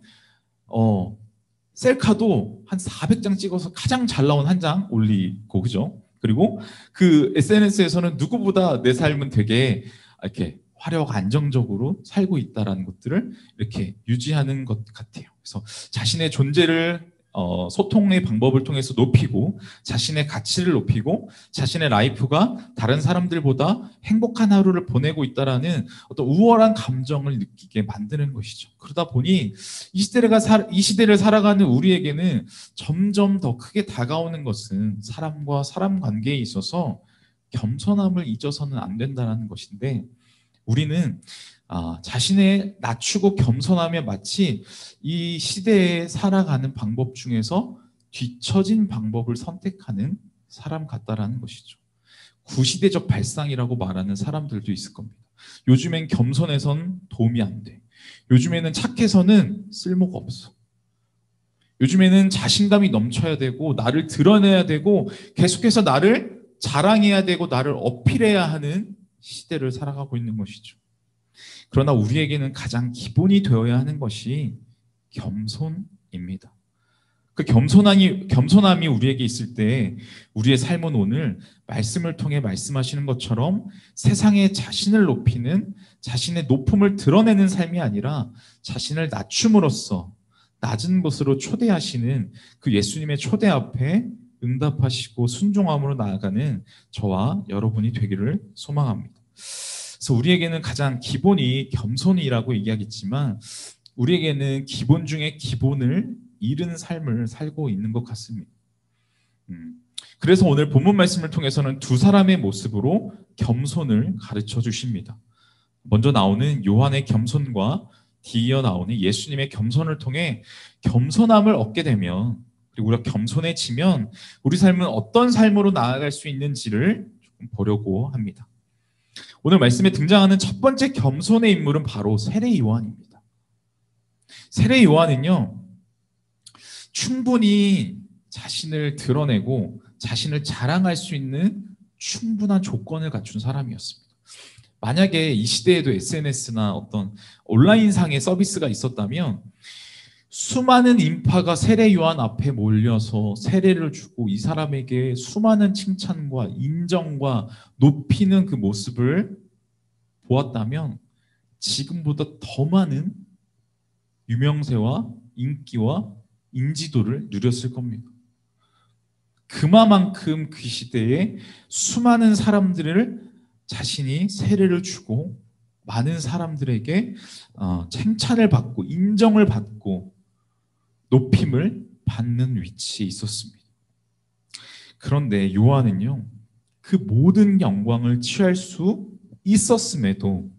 셀카도 한 400장 찍어서 가장 잘 나온 한 장 올리고 그죠? 그리고 그 SNS에서는 누구보다 내 삶은 되게 이렇게 화려하고 안정적으로 살고 있다라는 것들을 이렇게 유지하는 것 같아요. 그래서 자신의 존재를 소통의 방법을 통해서 높이고 자신의 가치를 높이고 자신의 라이프가 다른 사람들보다 행복한 하루를 보내고 있다라는 어떤 우월한 감정을 느끼게 만드는 것이죠. 그러다 보니 이 시대를 살아가는 우리에게는 점점 더 크게 다가오는 것은 사람과 사람 관계에 있어서 겸손함을 잊어서는 안 된다는 것인데 우리는 자신의 낮추고 겸손하며 마치 이 시대에 살아가는 방법 중에서 뒤처진 방법을 선택하는 사람 같다라는 것이죠. 구시대적 발상이라고 말하는 사람들도 있을 겁니다. 요즘엔 겸손해선 도움이 안 돼. 요즘에는 착해서는 쓸모가 없어. 요즘에는 자신감이 넘쳐야 되고 나를 드러내야 되고 계속해서 나를 자랑해야 되고 나를 어필해야 하는 시대를 살아가고 있는 것이죠. 그러나 우리에게는 가장 기본이 되어야 하는 것이 겸손입니다. 그 겸손함이 우리에게 있을 때 우리의 삶은 오늘 말씀을 통해 말씀하시는 것처럼 세상에 자신을 높이는 자신의 높음을 드러내는 삶이 아니라 자신을 낮춤으로써 낮은 곳으로 초대하시는 그 예수님의 초대 앞에 응답하시고 순종함으로 나아가는 저와 여러분이 되기를 소망합니다. 그래서 우리에게는 가장 기본이 겸손이라고 얘기하겠지만 우리에게는 기본 중에 기본을 잃은 삶을 살고 있는 것 같습니다. 그래서 오늘 본문 말씀을 통해서는 두 사람의 모습으로 겸손을 가르쳐 주십니다. 먼저 나오는 요한의 겸손과 뒤이어 나오는 예수님의 겸손을 통해 겸손함을 얻게 되면, 그리고 우리가 겸손해지면 우리 삶은 어떤 삶으로 나아갈 수 있는지를 조금 보려고 합니다. 오늘 말씀에 등장하는 첫 번째 겸손의 인물은 바로 세례 요한입니다. 세례 요한은요, 충분히 자신을 드러내고 자신을 자랑할 수 있는 충분한 조건을 갖춘 사람이었습니다. 만약에 이 시대에도 SNS나 어떤 온라인상의 서비스가 있었다면 수많은 인파가 세례 요한 앞에 몰려서 세례를 주고 이 사람에게 수많은 칭찬과 인정과 높이는 그 모습을 보았다면 지금보다 더 많은 유명세와 인기와 인지도를 누렸을 겁니다. 그만큼 그 시대에 수많은 사람들을 자신이 세례를 주고 많은 사람들에게 칭찬을 받고 인정을 받고 높임을 받는 위치에 있었습니다. 그런데 요한은요, 그 모든 영광을 취할 수 있었음에도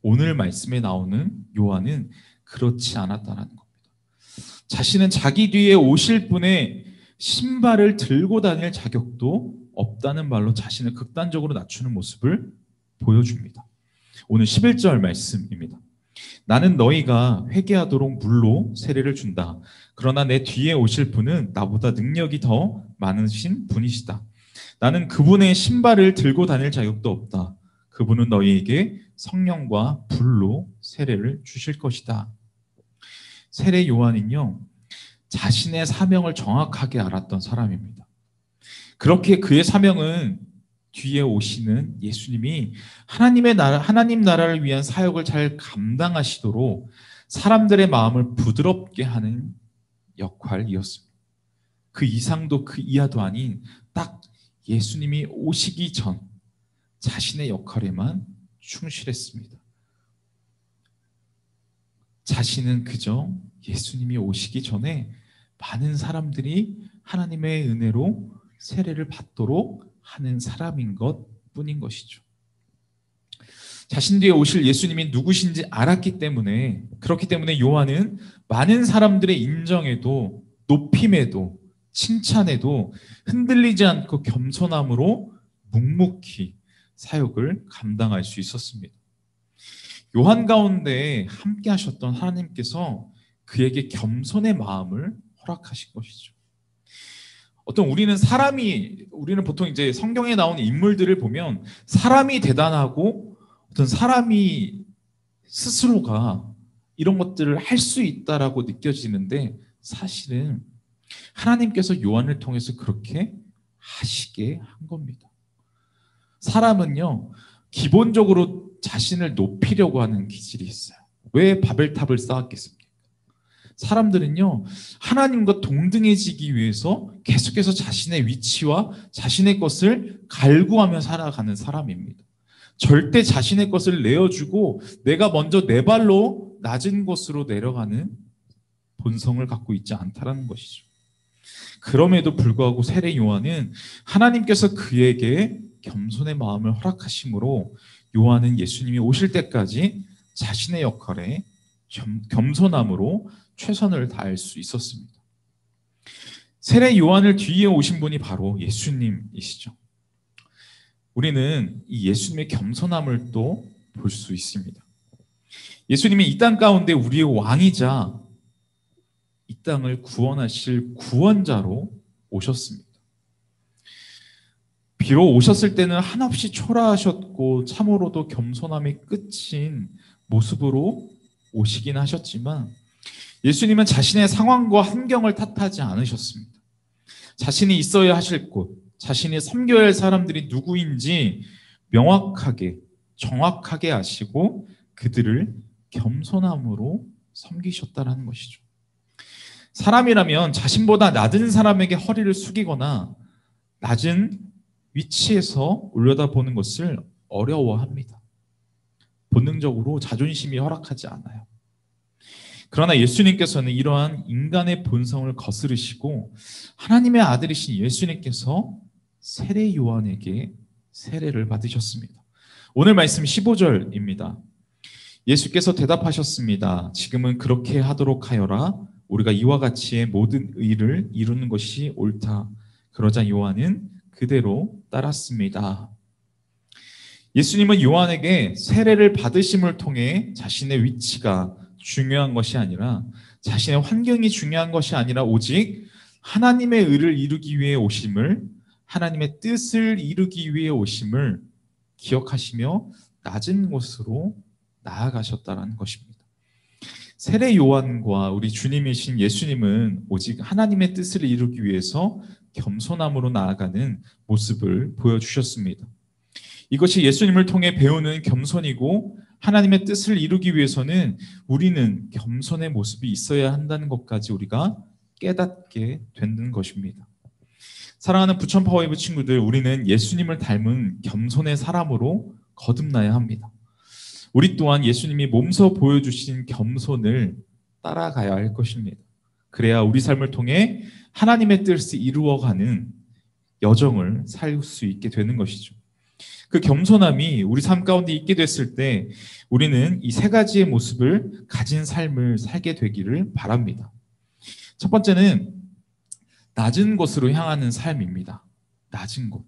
오늘 말씀에 나오는 요한은 그렇지 않았다는 겁니다. 자신은 자기 뒤에 오실 분의 신발을 들고 다닐 자격도 없다는 말로 자신을 극단적으로 낮추는 모습을 보여줍니다. 오늘 11절 말씀입니다. 나는 너희가 회개하도록 물로 세례를 준다. 그러나 내 뒤에 오실 분은 나보다 능력이 더 많으신 분이시다. 나는 그분의 신발을 들고 다닐 자격도 없다. 그분은 너희에게 성령과 불로 세례를 주실 것이다. 세례 요한은요, 자신의 사명을 정확하게 알았던 사람입니다. 그렇게 그의 사명은 뒤에 오시는 예수님이 하나님 나라를 위한 사역을 잘 감당하시도록 사람들의 마음을 부드럽게 하는 역할이었습니다. 그 이상도 그 이하도 아닌 딱 예수님이 오시기 전 자신의 역할에만 충실했습니다. 자신은 그저 예수님이 오시기 전에 많은 사람들이 하나님의 은혜로 세례를 받도록 하는 사람인 것 뿐인 것이죠. 자신 뒤에 오실 예수님이 누구신지 알았기 때문에, 그렇기 때문에 요한은 많은 사람들의 인정에도 높임에도 칭찬에도 흔들리지 않고 겸손함으로 묵묵히 사역을 감당할 수 있었습니다. 요한 가운데 함께 하셨던 하나님께서 그에게 겸손의 마음을 허락하신 것이죠. 우리는 보통 이제 성경에 나오는 인물들을 보면 사람이 대단하고 어떤 사람이 스스로가 이런 것들을 할 수 있다라고 느껴지는데, 사실은 하나님께서 요한을 통해서 그렇게 하시게 한 겁니다. 사람은요, 기본적으로 자신을 높이려고 하는 기질이 있어요. 왜 바벨탑을 쌓았겠습니까? 사람들은요, 하나님과 동등해지기 위해서 계속해서 자신의 위치와 자신의 것을 갈구하며 살아가는 사람입니다. 절대 자신의 것을 내어주고 내가 먼저 내 발로 낮은 곳으로 내려가는 본성을 갖고 있지 않다라는 것이죠. 그럼에도 불구하고 세례 요한은 하나님께서 그에게 겸손의 마음을 허락하심으로 요한은 예수님이 오실 때까지 자신의 역할에 겸손함으로 최선을 다할 수 있었습니다. 세례 요한을 뒤에 오신 분이 바로 예수님이시죠. 우리는 이 예수님의 겸손함을 또 볼 수 있습니다. 예수님이 이 땅 가운데 우리의 왕이자 이 땅을 구원하실 구원자로 오셨습니다. 비록 오셨을 때는 한없이 초라하셨고 참으로도 겸손함이 끝인 모습으로 오시긴 하셨지만, 예수님은 자신의 상황과 환경을 탓하지 않으셨습니다. 자신이 있어야 하실 곳, 자신이 섬겨야 할 사람들이 누구인지 명확하게 정확하게 아시고 그들을 겸손함으로 섬기셨다는 것이죠. 사람이라면 자신보다 낮은 사람에게 허리를 숙이거나 낮은 위치에서 올려다보는 것을 어려워합니다. 본능적으로 자존심이 허락하지 않아요. 그러나 예수님께서는 이러한 인간의 본성을 거스르시고 하나님의 아들이신 예수님께서 세례 요한에게 세례를 받으셨습니다. 오늘 말씀 15절입니다. 예수께서 대답하셨습니다. 지금은 그렇게 하도록 하여라. 우리가 이와 같이의 모든 의를 이루는 것이 옳다. 그러자 요한은 그대로 따랐습니다. 예수님은 요한에게 세례를 받으심을 통해 자신의 위치가 중요한 것이 아니라, 자신의 환경이 중요한 것이 아니라 오직 하나님의 의를 이루기 위해 오심을, 하나님의 뜻을 이루기 위해 오심을 기억하시며 낮은 곳으로 나아가셨다는 것입니다. 세례 요한과 우리 주님이신 예수님은 오직 하나님의 뜻을 이루기 위해서 겸손함으로 나아가는 모습을 보여주셨습니다. 이것이 예수님을 통해 배우는 겸손이고, 하나님의 뜻을 이루기 위해서는 우리는 겸손의 모습이 있어야 한다는 것까지 우리가 깨닫게 되는 것입니다. 사랑하는 부천 파워웨이브 친구들, 우리는 예수님을 닮은 겸손의 사람으로 거듭나야 합니다. 우리 또한 예수님이 몸소 보여주신 겸손을 따라가야 할 것입니다. 그래야 우리 삶을 통해 하나님의 뜻을 이루어가는 여정을 살 수 있게 되는 것이죠. 그 겸손함이 우리 삶 가운데 있게 됐을 때 우리는 이 세 가지의 모습을 가진 삶을 살게 되기를 바랍니다. 첫 번째는 낮은 곳으로 향하는 삶입니다. 낮은 곳.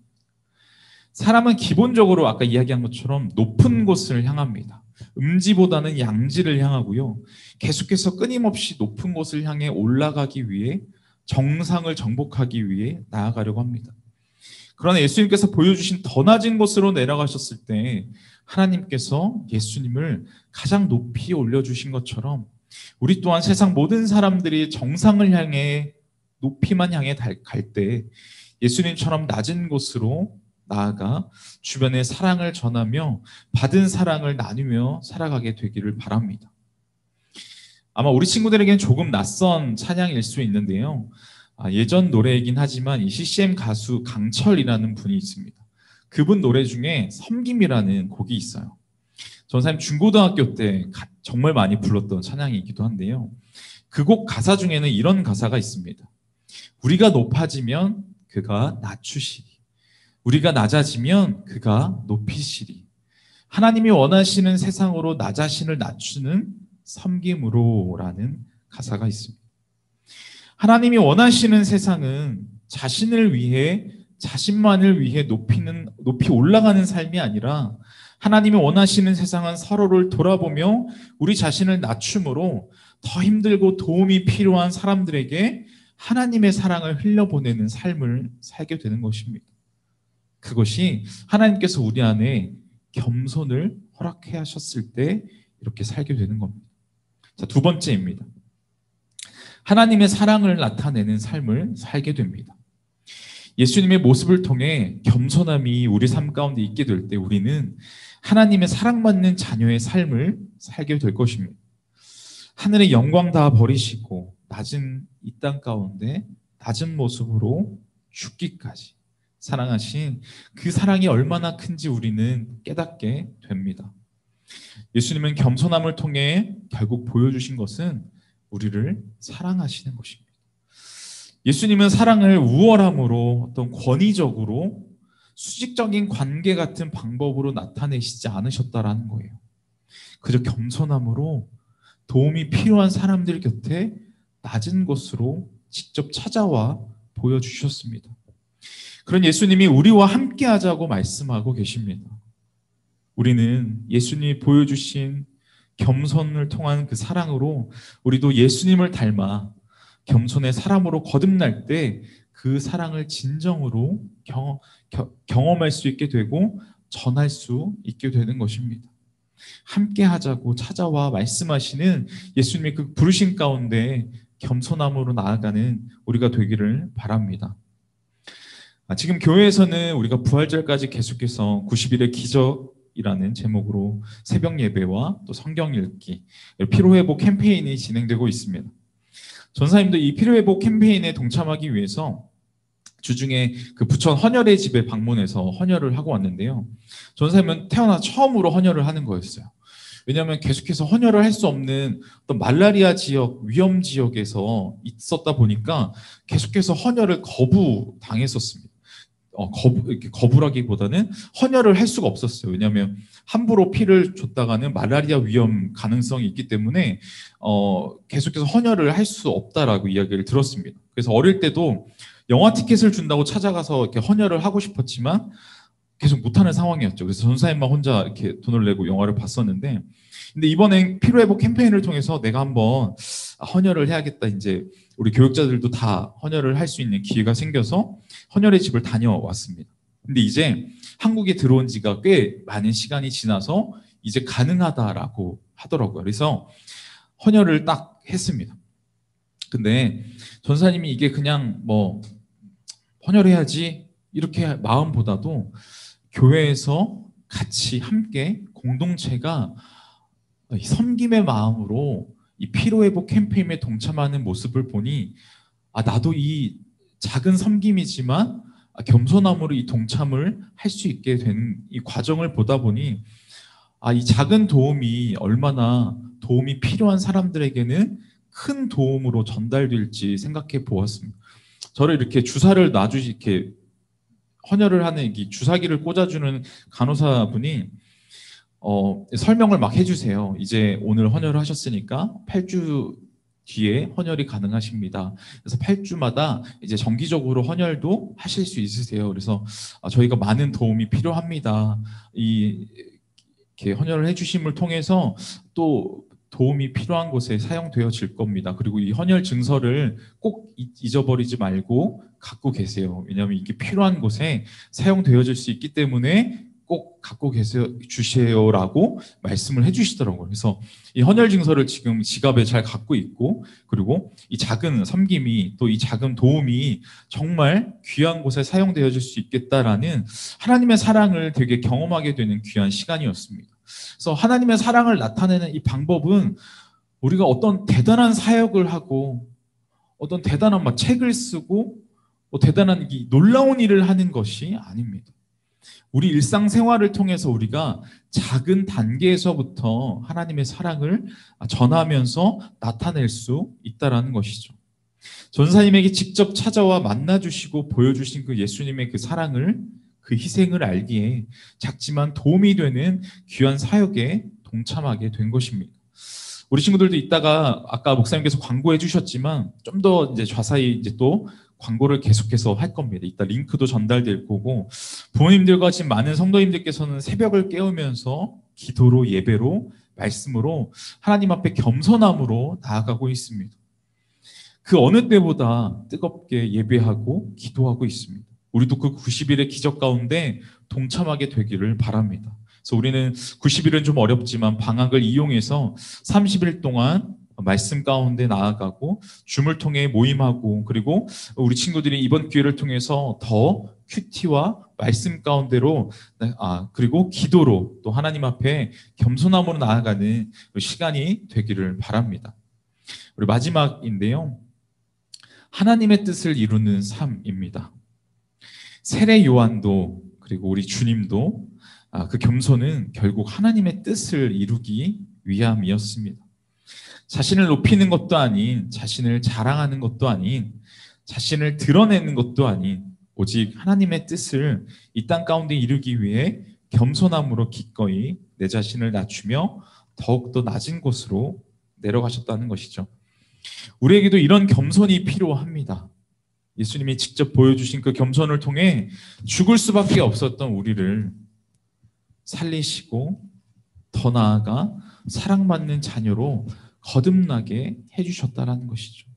사람은 기본적으로 아까 이야기한 것처럼 높은 곳을 향합니다. 음지보다는 양지를 향하고요. 계속해서 끊임없이 높은 곳을 향해 올라가기 위해, 정상을 정복하기 위해 나아가려고 합니다. 그러나 예수님께서 보여주신 더 낮은 곳으로 내려가셨을 때 하나님께서 예수님을 가장 높이 올려주신 것처럼 우리 또한 세상 모든 사람들이 정상을 향해, 높이만 향해 갈 때 예수님처럼 낮은 곳으로 나아가 주변에 사랑을 전하며 받은 사랑을 나누며 살아가게 되기를 바랍니다. 아마 우리 친구들에게는 조금 낯선 찬양일 수 있는데요. 예전 노래이긴 하지만 이 CCM 가수 강철이라는 분이 있습니다. 그분 노래 중에 섬김이라는 곡이 있어요. 전 사실 중고등학교 때 정말 많이 불렀던 찬양이기도 한데요. 그 곡 가사 중에는 이런 가사가 있습니다. 우리가 높아지면 그가 낮추시리. 우리가 낮아지면 그가 높이시리. 하나님이 원하시는 세상으로 나 자신을 낮추는 섬김으로라는 가사가 있습니다. 하나님이 원하시는 세상은 자신을 위해, 자신만을 위해 높이 올라가는 삶이 아니라, 하나님이 원하시는 세상은 서로를 돌아보며 우리 자신을 낮춤으로 더 힘들고 도움이 필요한 사람들에게 하나님의 사랑을 흘려보내는 삶을 살게 되는 것입니다. 그것이 하나님께서 우리 안에 겸손을 허락해 하셨을 때 이렇게 살게 되는 겁니다. 자, 두 번째입니다. 하나님의 사랑을 나타내는 삶을 살게 됩니다. 예수님의 모습을 통해 겸손함이 우리 삶 가운데 있게 될 때 우리는 하나님의 사랑받는 자녀의 삶을 살게 될 것입니다. 하늘의 영광 다 버리시고 낮은 이 땅 가운데 낮은 모습으로 죽기까지 사랑하신 그 사랑이 얼마나 큰지 우리는 깨닫게 됩니다. 예수님은 겸손함을 통해 결국 보여주신 것은 우리를 사랑하시는 것입니다. 예수님은 사랑을 우월함으로, 어떤 권위적으로, 수직적인 관계 같은 방법으로 나타내시지 않으셨다라는 거예요. 그저 겸손함으로 도움이 필요한 사람들 곁에 낮은 곳으로 직접 찾아와 보여주셨습니다. 그런 예수님이 우리와 함께 하자고 말씀하고 계십니다. 우리는 예수님이 보여주신 겸손을 통한 그 사랑으로 우리도 예수님을 닮아 겸손의 사람으로 거듭날 때 그 사랑을 진정으로 경험할 수 있게 되고 전할 수 있게 되는 것입니다. 함께 하자고 찾아와 말씀하시는 예수님의 그 부르심 가운데 겸손함으로 나아가는 우리가 되기를 바랍니다. 지금 교회에서는 우리가 부활절까지 계속해서 90일의 기적이라는 제목으로 새벽 예배와 또 성경 읽기, 피로회복 캠페인이 진행되고 있습니다. 전사님도 이 피로회복 캠페인에 동참하기 위해서 주중에 그 부천 헌혈의 집에 방문해서 헌혈을 하고 왔는데요. 전사님은 태어나 처음으로 헌혈을 하는 거였어요. 왜냐하면 계속해서 헌혈을 할 수 없는 어떤 말라리아 지역, 위험 지역에서 있었다 보니까 계속해서 헌혈을 거부당했었습니다. 이렇게 거부라기보다는 헌혈을 할 수가 없었어요. 왜냐하면 함부로 피를 줬다가는 말라리아 위험 가능성이 있기 때문에 계속해서 헌혈을 할 수 없다라고 이야기를 들었습니다. 그래서 어릴 때도 영화 티켓을 준다고 찾아가서 이렇게 헌혈을 하고 싶었지만 계속 못하는 상황이었죠. 그래서 전사님만 혼자 이렇게 돈을 내고 영화를 봤었는데, 근데 이번엔 피로회복 캠페인을 통해서 내가 한번 헌혈을 해야겠다. 이제 우리 교육자들도 다 헌혈을 할 수 있는 기회가 생겨서 헌혈의 집을 다녀왔습니다. 근데 이제 한국에 들어온 지가 꽤 많은 시간이 지나서 이제 가능하다라고 하더라고요. 그래서 헌혈을 딱 했습니다. 근데 전사님이 이게 그냥 뭐 헌혈해야지 이렇게 마음보다도 교회에서 같이 함께 공동체가 섬김의 마음으로 이 피로회복 캠페인에 동참하는 모습을 보니 나도 이 작은 섬김이지만 겸손함으로 이 동참을 할 수 있게 된 이 과정을 보다 보니 이 작은 도움이 얼마나 도움이 필요한 사람들에게는 큰 도움으로 전달될지 생각해 보았습니다. 저를 이렇게 주사를 이렇게 헌혈을 하는 이 주사기를 꽂아주는 간호사분이 설명을 막 해주세요. 이제 오늘 헌혈을 하셨으니까 8주 뒤에 헌혈이 가능하십니다. 그래서 8주마다 이제 정기적으로 헌혈도 하실 수 있으세요. 그래서 저희가 많은 도움이 필요합니다. 이렇게 헌혈을 해주심을 통해서 또 도움이 필요한 곳에 사용되어질 겁니다. 그리고 이 헌혈 증서를 꼭 잊어버리지 말고 갖고 계세요. 왜냐하면 이게 필요한 곳에 사용되어질 수 있기 때문에 꼭 갖고 주세요라고 말씀을 해주시더라고요. 그래서 이 헌혈 증서를 지금 지갑에 잘 갖고 있고, 그리고 이 작은 섬김이 또 이 작은 도움이 정말 귀한 곳에 사용되어질 수 있겠다라는 하나님의 사랑을 되게 경험하게 되는 귀한 시간이었습니다. 그래서 하나님의 사랑을 나타내는 이 방법은 우리가 어떤 대단한 사역을 하고 어떤 대단한 책을 쓰고 대단한 이 놀라운 일을 하는 것이 아닙니다. 우리 일상생활을 통해서 우리가 작은 단계에서부터 하나님의 사랑을 전하면서 나타낼 수 있다는 것이죠. 전사님에게 직접 찾아와 만나주시고 보여주신 그 예수님의 그 사랑을, 그 희생을 알기에 작지만 도움이 되는 귀한 사역에 동참하게 된 것입니다. 우리 친구들도 이따가 아까 목사님께서 광고해 주셨지만 좀 더 이제 자세히 이제 또 광고를 계속해서 할 겁니다. 이따 링크도 전달될 거고, 부모님들과 지금 많은 성도님들께서는 새벽을 깨우면서 기도로, 예배로, 말씀으로 하나님 앞에 겸손함으로 나아가고 있습니다. 그 어느 때보다 뜨겁게 예배하고 기도하고 있습니다. 우리도 그 90일의 기적 가운데 동참하게 되기를 바랍니다. 그래서 우리는 90일은 좀 어렵지만 방학을 이용해서 30일 동안 말씀 가운데 나아가고 줌을 통해 모임하고, 그리고 우리 친구들이 이번 기회를 통해서 더 큐티와 말씀 가운데로 그리고 기도로 또 하나님 앞에 겸손함으로 나아가는 시간이 되기를 바랍니다. 우리 마지막인데요, 하나님의 뜻을 이루는 삶입니다. 세례 요한도 그리고 우리 주님도 그 겸손은 결국 하나님의 뜻을 이루기 위함이었습니다. 자신을 높이는 것도 아닌, 자신을 자랑하는 것도 아닌, 자신을 드러내는 것도 아닌, 오직 하나님의 뜻을 이 땅 가운데 이루기 위해 겸손함으로 기꺼이 내 자신을 낮추며 더욱더 낮은 곳으로 내려가셨다는 것이죠. 우리에게도 이런 겸손이 필요합니다. 예수님이 직접 보여주신 그 겸손을 통해 죽을 수밖에 없었던 우리를 살리시고 더 나아가 사랑받는 자녀로 거듭나게 해주셨다는 것이죠.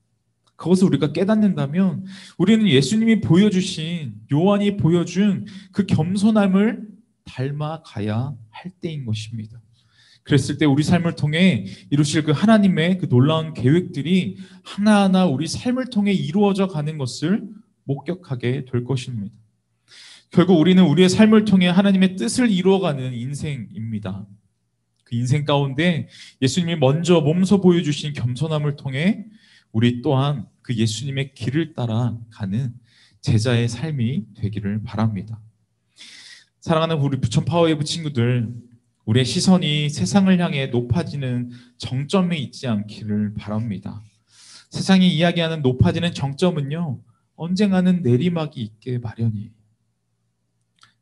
그것을 우리가 깨닫는다면 우리는 예수님이 보여주신, 요한이 보여준 그 겸손함을 닮아가야 할 때인 것입니다. 그랬을 때 우리 삶을 통해 이루실 그 하나님의 그 놀라운 계획들이 하나하나 우리 삶을 통해 이루어져 가는 것을 목격하게 될 것입니다. 결국 우리는 우리의 삶을 통해 하나님의 뜻을 이루어가는 인생입니다. 그 인생 가운데 예수님이 먼저 몸소 보여주신 겸손함을 통해 우리 또한 그 예수님의 길을 따라가는 제자의 삶이 되기를 바랍니다. 사랑하는 우리 부천 파워웨이브 친구들, 우리의 시선이 세상을 향해 높아지는 정점에 있지 않기를 바랍니다. 세상이 이야기하는 높아지는 정점은요, 언젠가는 내리막이 있게 마련이에요.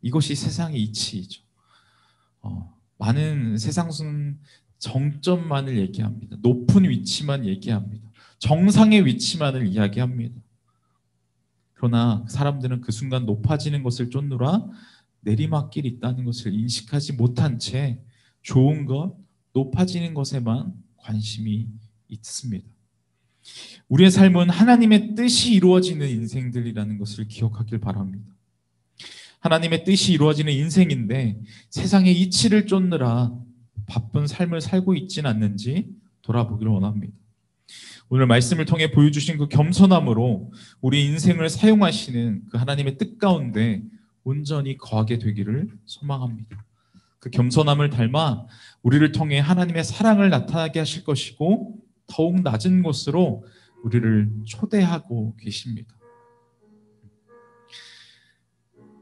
이것이 세상의 이치이죠. 많은 세상은 정점만을 얘기합니다. 높은 위치만 얘기합니다. 정상의 위치만을 이야기합니다. 그러나 사람들은 그 순간 높아지는 것을 쫓느라 내리막길이 있다는 것을 인식하지 못한 채 좋은 것, 높아지는 것에만 관심이 있습니다. 우리의 삶은 하나님의 뜻이 이루어지는 인생들이라는 것을 기억하길 바랍니다. 하나님의 뜻이 이루어지는 인생인데 세상의 이치를 쫓느라 바쁜 삶을 살고 있지는 않는지 돌아보기를 원합니다. 오늘 말씀을 통해 보여주신 그 겸손함으로 우리 인생을 사용하시는 그 하나님의 뜻 가운데 온전히 거하게 되기를 소망합니다. 그 겸손함을 닮아 우리를 통해 하나님의 사랑을 나타나게 하실 것이고 더욱 낮은 곳으로 우리를 초대하고 계십니다.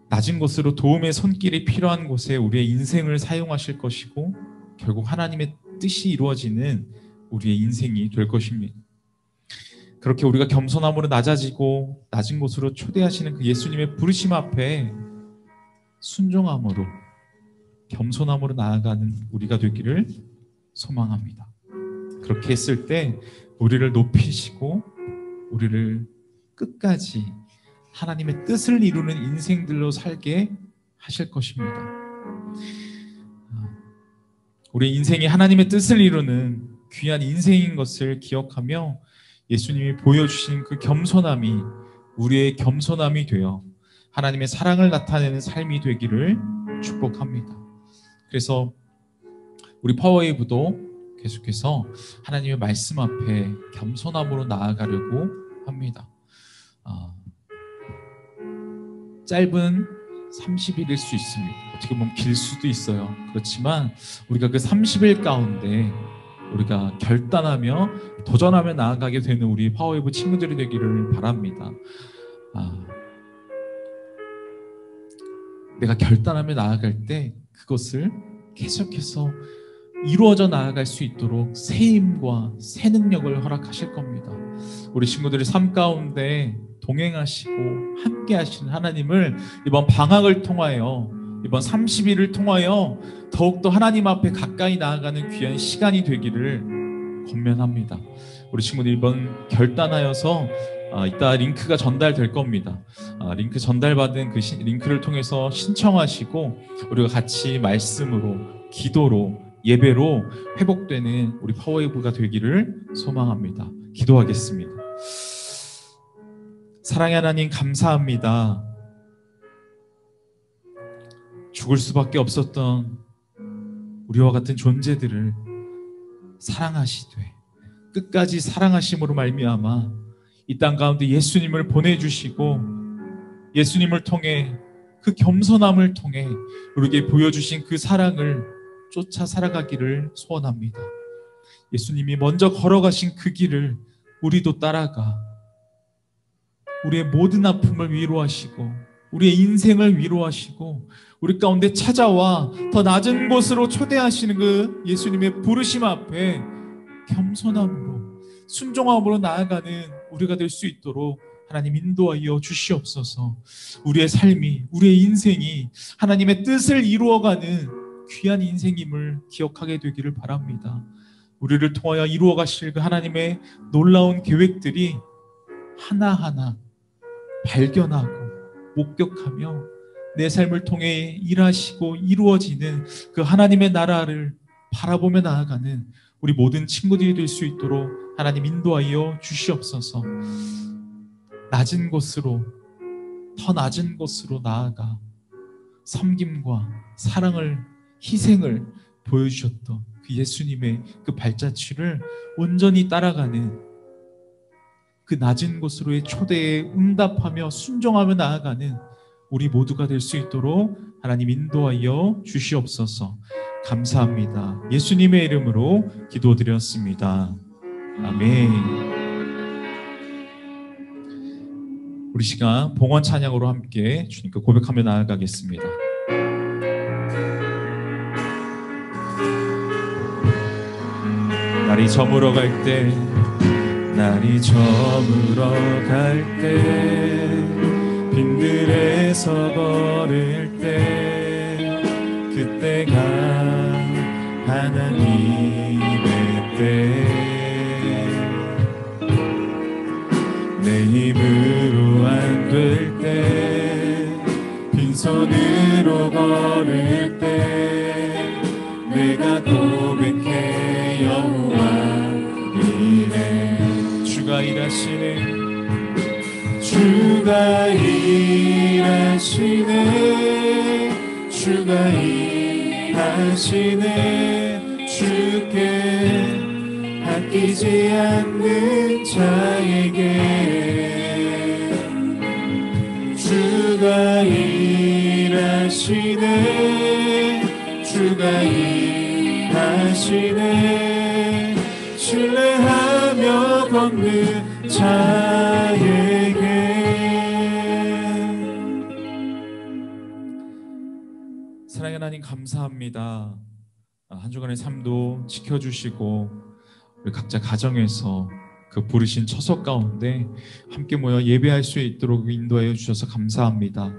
낮은 곳으로 도움의 손길이 필요한 곳에 우리의 인생을 사용하실 것이고 결국 하나님의 뜻이 이루어지는 우리의 인생이 될 것입니다. 그렇게 우리가 겸손함으로 낮아지고 낮은 곳으로 초대하시는 그 예수님의 부르심 앞에 순종함으로 겸손함으로 나아가는 우리가 되기를 소망합니다. 그렇게 했을 때 우리를 높이시고 우리를 끝까지 하나님의 뜻을 이루는 인생들로 살게 하실 것입니다. 우리 인생이 하나님의 뜻을 이루는 귀한 인생인 것을 기억하며 예수님이 보여주신 그 겸손함이 우리의 겸손함이 되어 하나님의 사랑을 나타내는 삶이 되기를 축복합니다. 그래서 우리 파워웨이브도 계속해서 하나님의 말씀 앞에 겸손함으로 나아가려고 합니다. 짧은 30일일 수 있습니다. 어떻게 보면 길 수도 있어요. 그렇지만 우리가 그 30일 가운데 우리가 결단하며 도전하며 나아가게 되는 우리 파워웨이브 친구들이 되기를 바랍니다. 내가 결단하며 나아갈 때 그것을 계속해서 이루어져 나아갈 수 있도록 새 힘과 새 능력을 허락하실 겁니다. 우리 친구들의 삶 가운데 동행하시고 함께 하시는 하나님을 이번 방학을 통하여 이번 30일을 통하여 더욱더 하나님 앞에 가까이 나아가는 귀한 시간이 되기를 권면합니다. 우리 친구들 이번 결단하여서 이따 링크가 전달될 겁니다. 링크 전달받은 그 링크를 통해서 신청하시고 우리가 같이 말씀으로 기도로 예배로 회복되는 우리 파워웨이브가 되기를 소망합니다. 기도하겠습니다. 사랑의 하나님 감사합니다. 죽을 수밖에 없었던 우리와 같은 존재들을 사랑하시되 끝까지 사랑하심으로 말미암아 이 땅 가운데 예수님을 보내주시고 예수님을 통해 그 겸손함을 통해 우리에게 보여주신 그 사랑을 쫓아 살아가기를 소원합니다. 예수님이 먼저 걸어가신 그 길을 우리도 따라가 우리의 모든 아픔을 위로하시고 우리의 인생을 위로하시고 우리 가운데 찾아와 더 낮은 곳으로 초대하시는 그 예수님의 부르심 앞에 겸손함으로 순종함으로 나아가는 우리가 될 수 있도록 하나님 인도하여 주시옵소서. 우리의 삶이 우리의 인생이 하나님의 뜻을 이루어가는 귀한 인생임을 기억하게 되기를 바랍니다. 우리를 통하여 이루어 가실 그 하나님의 놀라운 계획들이 하나하나 발견하고 목격하며 내 삶을 통해 일하시고 이루어지는 그 하나님의 나라를 바라보며 나아가는 우리 모든 친구들이 될 수 있도록 하나님 인도하여 주시옵소서. 낮은 곳으로 더 낮은 곳으로 나아가 섬김과 사랑을 희생을 보여주셨던 그 예수님의 그 발자취를 온전히 따라가는 그 낮은 곳으로의 초대에 응답하며 순종하며 나아가는 우리 모두가 될 수 있도록 하나님 인도하여 주시옵소서. 감사합니다. 예수님의 이름으로 기도드렸습니다. 아멘. 우리 시간 봉헌 찬양으로 함께 주님께 고백하며 나아가겠습니다. 날이 저물어 갈 때 빈들에서 걸을 때 그때가 하나님의 때 내 힘으로 안 될 때 빈손으로 걸을 때 내가 고백해 여호와 이래 주가 일하시네 주가 일하시네 주가 일하시네 주께 아끼지 않는 자에게 주가 일하시네 주가 일하시네 신뢰하며 걷는 자에게 사랑의 하나님 감사합니다. 한 주간의 삶도 지켜주시고 우리 각자 가정에서 그 부르신 처소 가운데 함께 모여 예배할 수 있도록 인도하여 주셔서 감사합니다.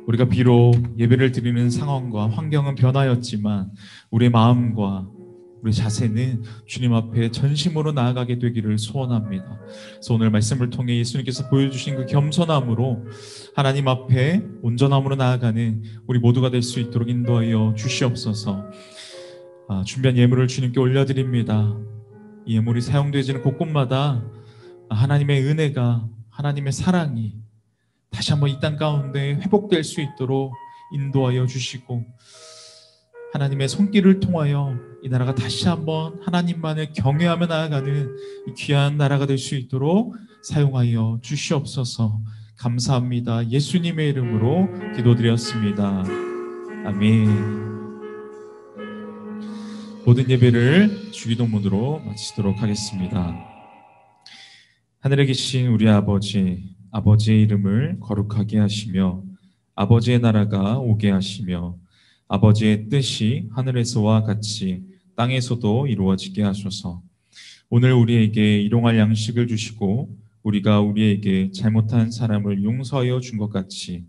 우리가 비록 예배를 드리는 상황과 환경은 변하였지만 우리의 마음과 우리 자세는 주님 앞에 전심으로 나아가게 되기를 소원합니다. 그래서 오늘 말씀을 통해 예수님께서 보여주신 그 겸손함으로 하나님 앞에 온전함으로 나아가는 우리 모두가 될 수 있도록 인도하여 주시옵소서. 준비한 예물을 주님께 올려드립니다. 이 예물이 사용되어지는 곳곳마다 하나님의 은혜가 하나님의 사랑이 다시 한번 이 땅 가운데 회복될 수 있도록 인도하여 주시고 하나님의 손길을 통하여 이 나라가 다시 한번 하나님만을 경외하며 나아가는 이 귀한 나라가 될 수 있도록 사용하여 주시옵소서. 감사합니다. 예수님의 이름으로 기도드렸습니다. 아멘. 모든 예배를 주기도문으로 마치도록 하겠습니다. 하늘에 계신 우리 아버지, 아버지의 이름을 거룩하게 하시며 아버지의 나라가 오게 하시며 아버지의 뜻이 하늘에서와 같이 땅에서도 이루어지게 하소서. 오늘 우리에게 일용할 양식을 주시고 우리가 우리에게 잘못한 사람을 용서하여 준 것 같이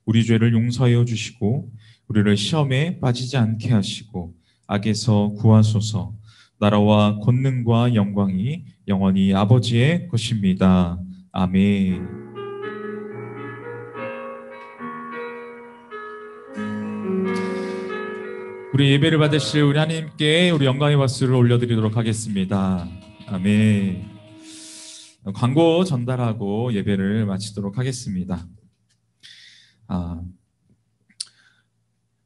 우리 죄를 용서하여 주시고 우리를 시험에 빠지지 않게 하시고 악에서 구하소서. 나라와 권능과 영광이 영원히 아버지의 것입니다. 아멘. 우리 예배를 받으실 우리 하나님께 우리 영광의 박수를 올려드리도록 하겠습니다. 아멘. 광고 전달하고 예배를 마치도록 하겠습니다.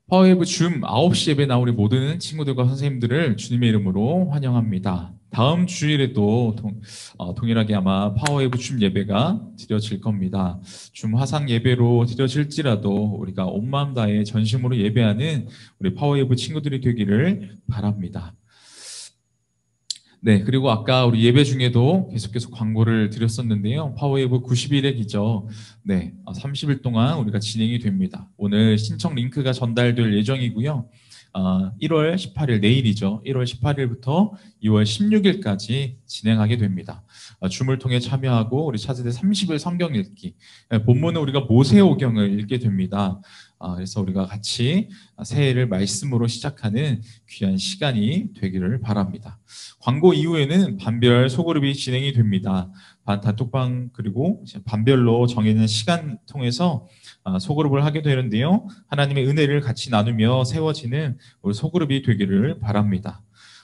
파워웨이브 줌 9시 예배 나온 우리 모든 친구들과 선생님들을 주님의 이름으로 환영합니다. 다음 주일에도 동일하게 아마 파워웨이브 줌 예배가 드려질 겁니다. 줌 화상 예배로 드려질지라도 우리가 온 마음 다해 전심으로 예배하는 우리 파워웨이브 친구들이 되기를 바랍니다. 네, 그리고 아까 우리 예배 중에도 계속해서 광고를 드렸었는데요. 파워웨이브 90일의 기적, 네, 30일 동안 우리가 진행이 됩니다. 오늘 신청 링크가 전달될 예정이고요. 1월 18일, 내일이죠. 1월 18일부터 2월 16일까지 진행하게 됩니다. 줌을 통해 참여하고 우리 차세대 30일 성경 읽기, 본문은 우리가 모세오경을 읽게 됩니다. 그래서 우리가 같이 새해를 말씀으로 시작하는 귀한 시간이 되기를 바랍니다. 광고 이후에는 반별 소그룹이 진행이 됩니다. 단톡방 그리고 반별로 정해진 시간 통해서 소그룹을 하게 되는데요. 하나님의 은혜를 같이 나누며 세워지는 우리 소그룹이 되기를 바랍니다.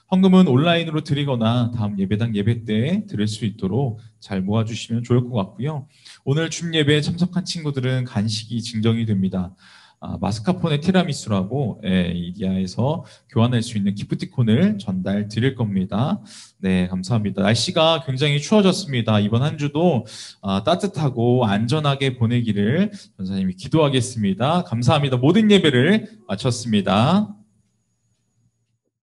헌금은 온라인으로 드리거나 다음 예배당 예배 때 드릴 수 있도록 잘 모아주시면 좋을 것 같고요. 오늘 줌 예배에 참석한 친구들은 간식이 증정이 됩니다. 마스카포네 티라미수라고 이디야에서 교환할 수 있는 기프티콘을 전달 드릴 겁니다. 네, 감사합니다. 날씨가 굉장히 추워졌습니다. 이번 한 주도 따뜻하고 안전하게 보내기를 전사님이 기도하겠습니다. 감사합니다. 모든 예배를 마쳤습니다.